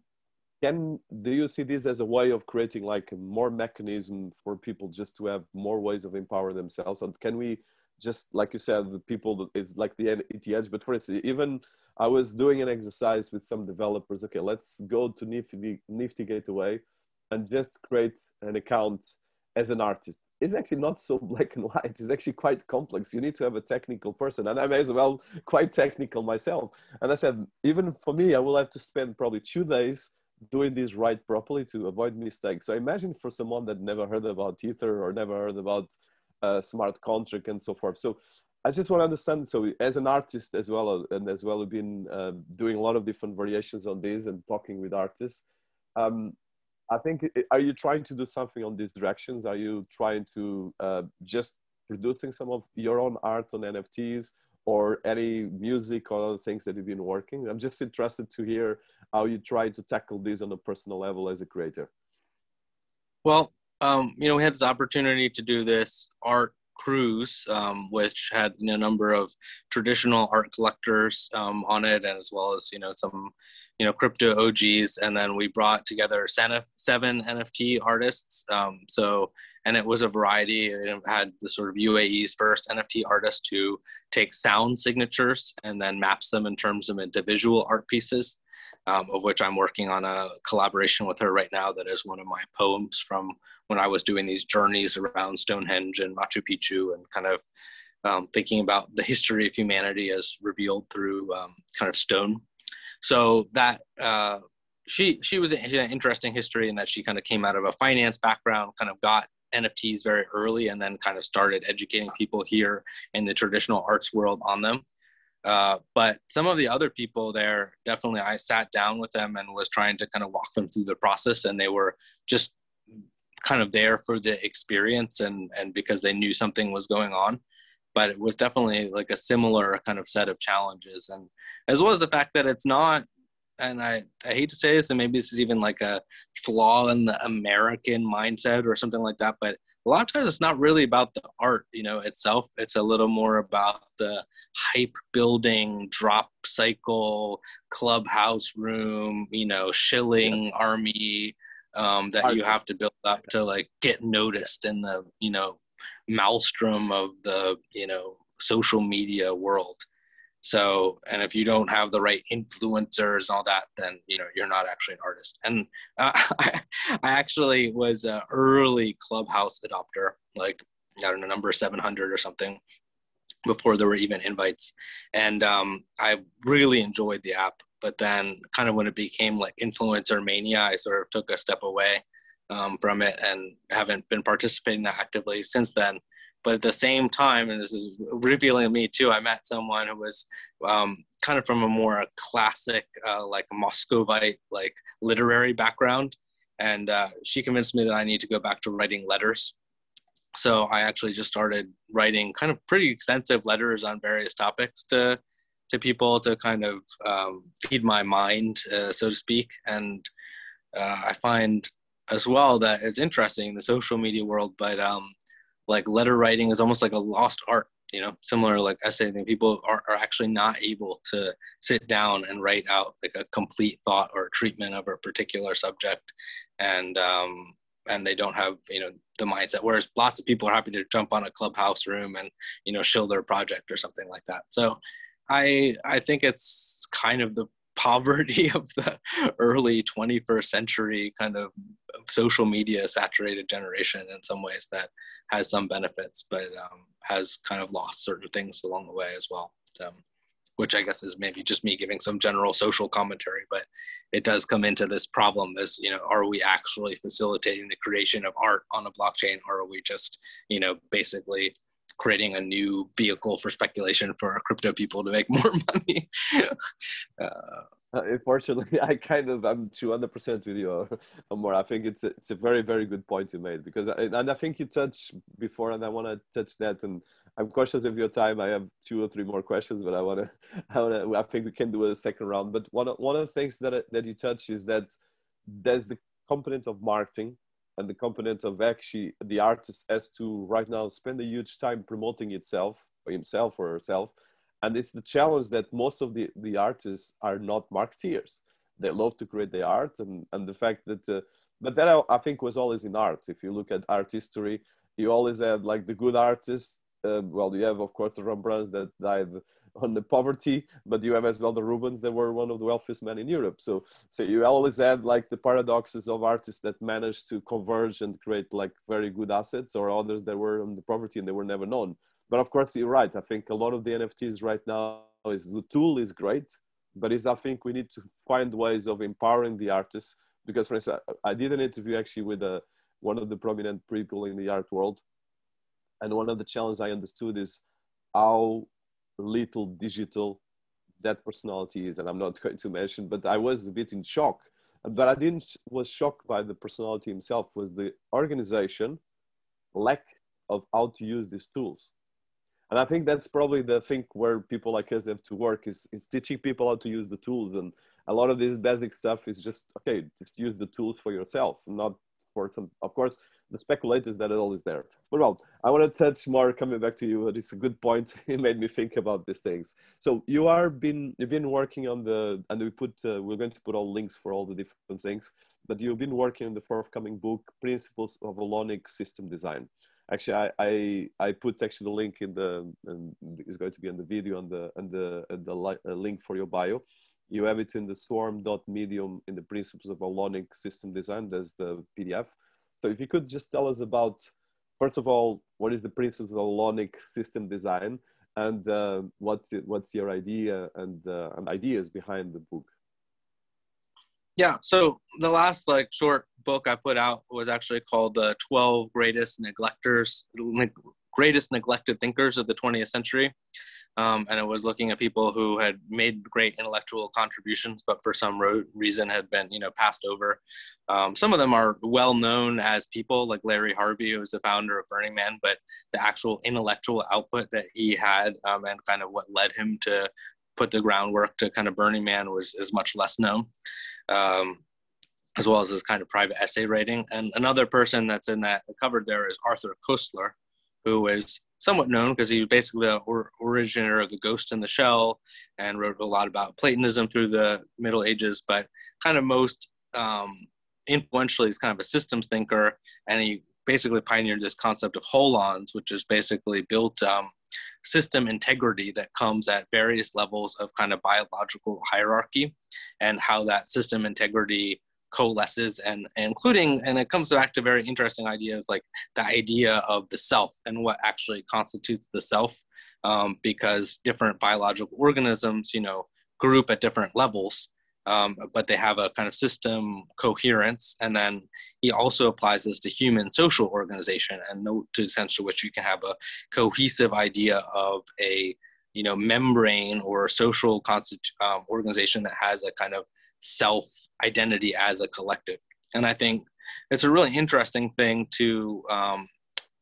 you see this as a way of creating like more mechanism for people just to have more ways of empowering themselves? And can we just, like you said, the people is like the ETH, but for instance, even I was doing an exercise with some developers. Okay, let's go to Nifty Gateway and just create an account as an artist. It's actually not so black and white. It's actually quite complex. You need to have a technical person, and I'm as well quite technical myself. And I said, even for me, I will have to spend probably 2 days doing this right properly to avoid mistakes. So imagine for someone that never heard about Ether or never heard about smart contract and so forth. So I just want to understand, so as an artist as well, and as well have been doing a lot of different variations on this and talking with artists, I think, are you trying to do something on these directions? Are you trying to just producing some of your own art on NFTs, or any music or other things that you've been working? I'm just interested to hear how you try to tackle this on a personal level as a creator. Well, we had this opportunity to do this art cruise, which had a number of traditional art collectors on it, and as well as some crypto OGs, and then we brought together 7 NFT artists. And it was a variety. It had the sort of UAE's first NFT artist to take sound signatures and then maps them in terms of individual art pieces, of which I'm working on a collaboration with her right now that is one of my poems from when I was doing these journeys around Stonehenge and Machu Picchu, and kind of thinking about the history of humanity as revealed through kind of stone. So that she was an interesting history in that she kind of came out of a finance background, kind of got NFTs very early, and then kind of started educating people here in the traditional arts world on them. But some of the other people there, definitely I sat down with them and was trying to kind of walk them through the process, and they were just kind of there for the experience and because they knew something was going on. But it was definitely like a similar kind of set of challenges, and as well as the fact that it's not, and I hate to say this, and maybe this is even like a flaw in the American mindset or something like that, but a lot of times it's not really about the art, itself. It's a little more about the hype building, drop cycle, clubhouse room, shilling Yes. army, that you have to build up to like get noticed in the, maelstrom of the, social media world. So, and if you don't have the right influencers and all that, then, you're not actually an artist. And I actually was an early Clubhouse adopter, like, I don't know, number 700 or something, before there were even invites. And I really enjoyed the app. But then kind of when it became like influencer mania, I sort of took a step away from it and haven't been participating that actively since then. But at the same time, and this is revealing to me too, I met someone who was kind of from a more classic, like Moscovite, like literary background. And she convinced me that I need to go back to writing letters. So I actually just started writing kind of pretty extensive letters on various topics to people to kind of feed my mind, so to speak. And I find as well that it's interesting in the social media world, but like letter writing is almost like a lost art, similar like essay thing. People are actually not able to sit down and write out like a complete thought or treatment of a particular subject. And they don't have, the mindset, whereas lots of people are happy to jump on a Clubhouse room and, shill their project or something like that. So I think it's kind of the poverty of the early 21st century kind of social media saturated generation in some ways that has some benefits, but has kind of lost certain things along the way as well. Which I guess is maybe just me giving some general social commentary, but it does come into this problem as, are we actually facilitating the creation of art on a blockchain, or are we just, basically creating a new vehicle for speculation for our crypto people to make more money? Unfortunately, I'm 200% with you, Amor. I think it's a very, very good point you made, because I think you touched before, and I want to touch that. And I'm cautious of your time. I have 2 or 3 more questions, but I think we can do a second round. But one of the things that you touch is that there's the component of marketing and the component of actually the artist has to right now spend a huge time promoting himself or herself. And it's the challenge that most of the artists are not marketeers. They love to create the art, and the fact that, but that I think was always in art. If you look at art history, you always had like the good artists. Well, you have, of course, the Rembrandts that died on the poverty, but you have as well the Rubens that were one of the wealthiest men in Europe. So you always had like the paradoxes of artists that managed to converge and create like very good assets, or others that were on the poverty and they were never known. But of course, you're right. I think a lot of the NFTs right now is the tool is great, but I think we need to find ways of empowering the artists. Because, for instance, I did an interview actually with one of the prominent people in the art world. And one of the challenges I understood is how little digital that personality is. And I'm not going to mention, but I was a bit in shock. But was shocked by the personality himself, was the organization lack of how to use these tools. And I think that's probably the thing where people like us have to work is teaching people how to use the tools. And a lot of this basic stuff is just, okay, just use the tools for yourself, not for some, of course, the speculators that are always there. But well, I want to touch more, coming back to you. It's a good point. It made me think about these things. So you've been working on and we're going to put all links for all the different things, but you've been working on the forthcoming book, Principles of Holonomic System Design. Actually, I put actually the link and it's going to be in the video and the link for your bio. You have it in the swarm.medium in the Principles of Holonomic System Design. There's the PDF. So if you could just tell us about, first of all, what is the Principles of Holonomic System Design, and what's your idea and ideas behind the book? Yeah, so the last like short book I put out was actually called The 12 Greatest Neglected Thinkers of the 20th Century. And it was looking at people who had made great intellectual contributions, but for some reason had been, passed over. Some of them are well known as people, like Larry Harvey, who was the founder of Burning Man, but the actual intellectual output that he had and kind of what led him to put the groundwork to kind of Burning Man is much less known. as well as his kind of private essay writing. And another person that's in that covered there is Arthur Koestler, who is somewhat known because he was basically the originator of the Ghost in the Shell and wrote a lot about Platonism through the Middle Ages, but kind of most influentially, he's kind of a systems thinker, and he basically pioneered this concept of holons, which is basically built system integrity that comes at various levels of kind of biological hierarchy, and how that system integrity coalesces and including, and it comes back to very interesting ideas like the idea of the self and what actually constitutes the self, because different biological organisms, you know, group at different levels, but they have a kind of system coherence. And then he also applies this to human social organization, and to the sense to which you can have a cohesive idea of a, you know, membrane or a social organization that has a kind of self identity as a collective. And I think it's a really interesting thing to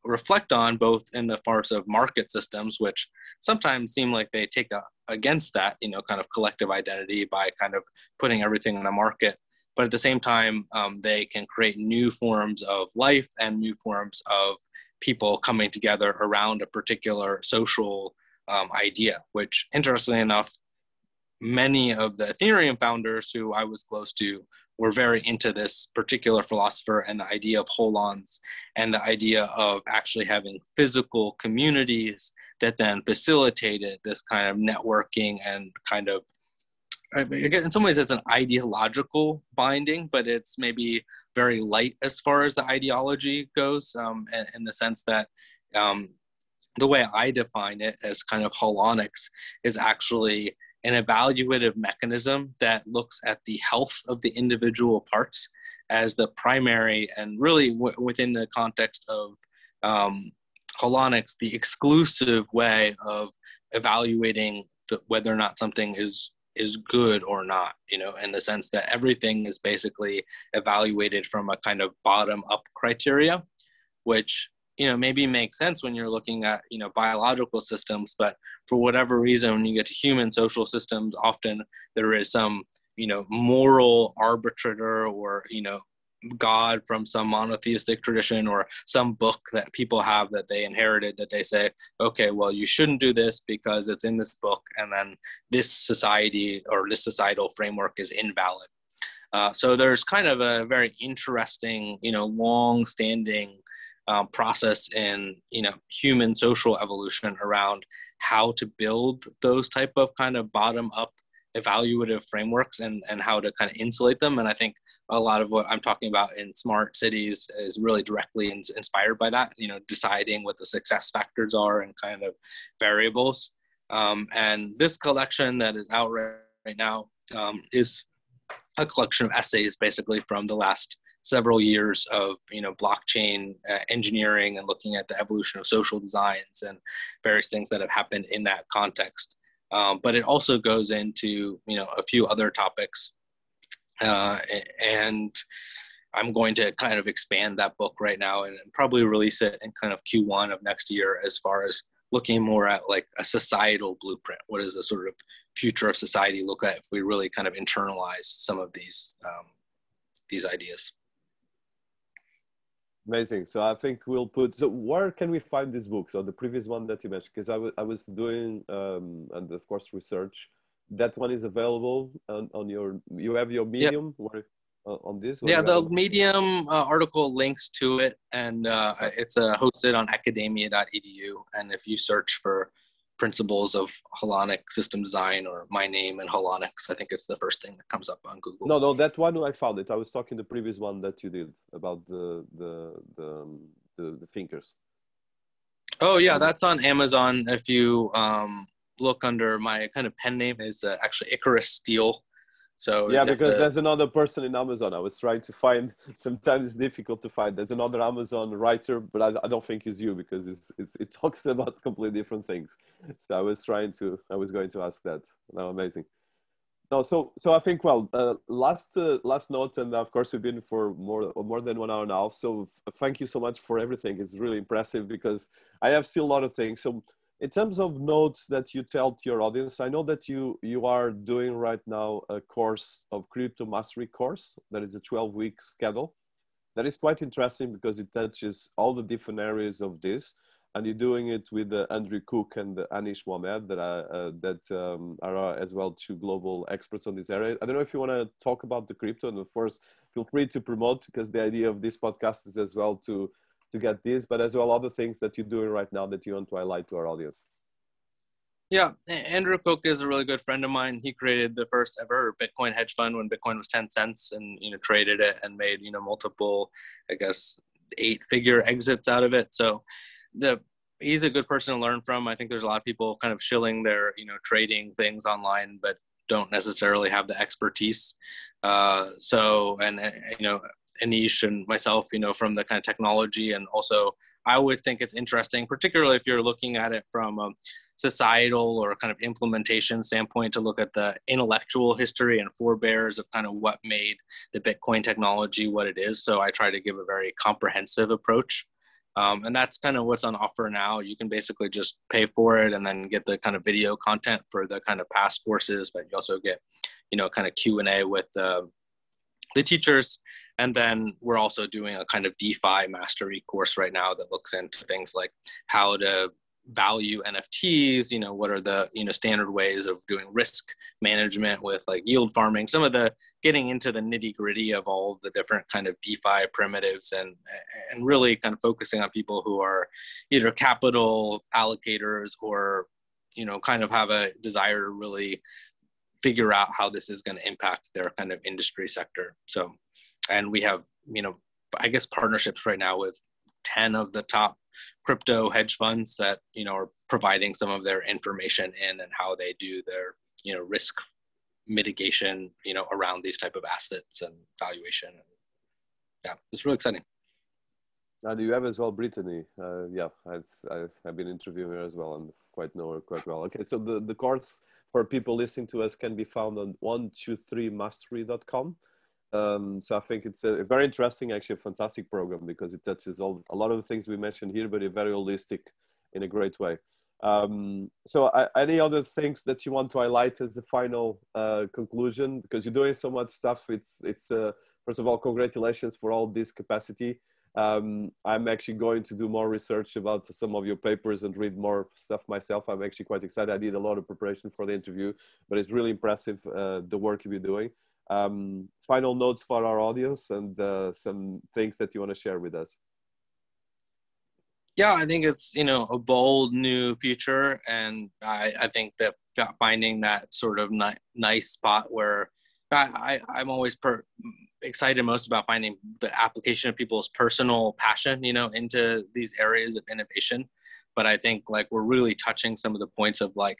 reflect on, both in the parts of market systems, which sometimes seem like they take against that, you know, kind of collective identity by kind of putting everything in a market. But at the same time, they can create new forms of life and new forms of people coming together around a particular social idea, which, interestingly enough, many of the Ethereum founders who I was close to were very into this particular philosopher and the idea of holons and the idea of actually having physical communities that then facilitated this kind of networking and kind of, again, in some ways it's an ideological binding, but it's maybe very light as far as the ideology goes, in the sense that the way I define it as kind of holonics is actually an evaluative mechanism that looks at the health of the individual parts as the primary, and really within the context of holonics, the exclusive way of evaluating whether or not something is good or not, you know, in the sense that everything is basically evaluated from a kind of bottom-up criteria, which, you know, maybe makes sense when you're looking at, you know, biological systems, but for whatever reason, when you get to human social systems, often there is some, you know, moral arbitrator or, you know, God from some monotheistic tradition or some book that people have that they inherited, that they say, okay, well, you shouldn't do this because it's in this book, and then this society or this societal framework is invalid. So there's kind of a very interesting, you know, long-standing process in, you know, human social evolution around how to build those type of kind of bottom-up evaluative frameworks and how to kind of insulate them. And I think a lot of what I'm talking about in smart cities is really directly inspired by that, you know, deciding what the success factors are and kind of variables. And this collection that is out right now is a collection of essays basically from the last several years of, you know, blockchain engineering and looking at the evolution of social designs and various things that have happened in that context. But it also goes into, you know, a few other topics. And I'm going to kind of expand that book right now and probably release it in kind of Q1 of next year, as far as looking more at like a societal blueprint. What does the sort of future of society look like if we really kind of internalize some of these ideas? Amazing. So I think we'll put, so where can we find this book? So the previous one that you mentioned, because I was doing, and of course, research. That one is available on your, you have your Medium? Yep. Where, on this? Yeah, the Medium article links to it, and it's hosted on academia.edu. And if you search for principles of holonic system design or my name and holonics, I think it's the first thing that comes up on Google. No, that one I found it. I was talking the previous one that you did about the thinkers. Oh yeah, that's on Amazon. If you look under my kind of pen name is actually Icarus Steele. So yeah, because there's another person in Amazon. I was trying to find. Sometimes it's difficult to find. There's another Amazon writer, but I don't think it's you, because it talks about completely different things. So I was going to ask that. No, amazing. No, so I think, well, last note, and of course we've been for more than 1 hour now. So thank you so much for everything. It's really impressive, because I have still a lot of things. So In terms of notes that you tell to your audience, I know that you are doing right now a course of crypto mastery course. That is a 12-week schedule. That is quite interesting because it touches all the different areas of this. And you're doing it with Andrew Cook and Anish Mohamed that are as well two global experts on this area. I don't know if you want to talk about the crypto, and of course, feel free to promote, because the idea of this podcast is as well to get this, but as well other things that you're doing right now that you want to highlight to our audience. Yeah, Andrew Cook is a really good friend of mine. He created the first ever Bitcoin hedge fund when Bitcoin was 10 cents, and traded it and made multiple, I guess, 8-figure exits out of it. So he's a good person to learn from. I think there's a lot of people kind of shilling their trading things online, but don't necessarily have the expertise. Anish and myself, from the kind of technology, and also I always think it's interesting, particularly if you're looking at it from a societal or kind of implementation standpoint, to look at the intellectual history and forebears of kind of what made the Bitcoin technology what it is. So I try to give a very comprehensive approach. And that's kind of what's on offer now. You can basically just pay for it and then get the kind of video content for the kind of past courses, but you also get, kind of Q&A with the teachers. And then we're also doing a kind of DeFi mastery course right now that looks into things like how to value NFTs, what are the, standard ways of doing risk management with like yield farming, some of the getting into the nitty gritty of all the different kind of DeFi primitives, and really kind of focusing on people who are either capital allocators or, kind of have a desire to really figure out how this is going to impact their kind of industry sector. So, and we have, I guess partnerships right now with 10 of the top crypto hedge funds that, are providing some of their information in and how they do their, risk mitigation, around these type of assets and valuation. Yeah, it's really exciting. And you have as well Brittany. I've been interviewing her as well and know her quite well. Okay, so the course for people listening to us can be found on 123mastery.com. So I think it's a very interesting, actually a fantastic program, because it touches a lot of the things we mentioned here, but very holistic in a great way. Any other things that you want to highlight as the final conclusion? Because you're doing so much stuff. It's first of all, congratulations for all this capacity. I'm actually going to do more research about some of your papers and read more stuff myself. I'm actually quite excited. I did a lot of preparation for the interview, but it's really impressive, the work you've been doing. Final notes for our audience and some things that you want to share with us. Yeah, I think it's, a bold new future. And I think that finding that sort of nice spot where I'm always excited most about finding the application of people's personal passion, into these areas of innovation. But I think like we're really touching some of the points of like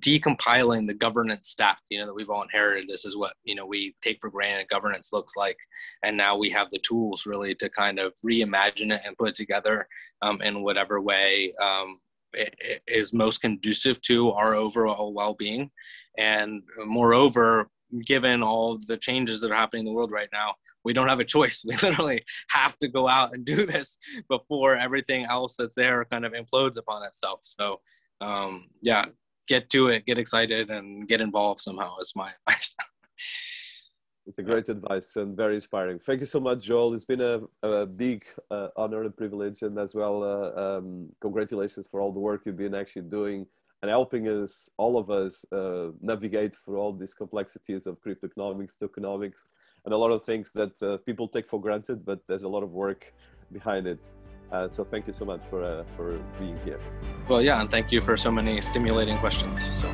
decompiling the governance stack, that we've all inherited. This is what, we take for granted governance looks like. And now we have the tools really to kind of reimagine it and put it together in whatever way it is most conducive to our overall well-being. And moreover, given all the changes that are happening in the world right now, we don't have a choice. We literally have to go out and do this before everything else that's there kind of implodes upon itself. So get to it, get excited, and get involved somehow is my advice. It's a great advice and very inspiring. Thank you so much, Joel. It's been a big honor and privilege, and as well, congratulations for all the work you've been actually doing and helping us, all of us, navigate through all these complexities of cryptoeconomics, tokenomics, and a lot of things that people take for granted, but there's a lot of work behind it. So thank you so much for being here. Well, yeah, and thank you for so many stimulating questions. So.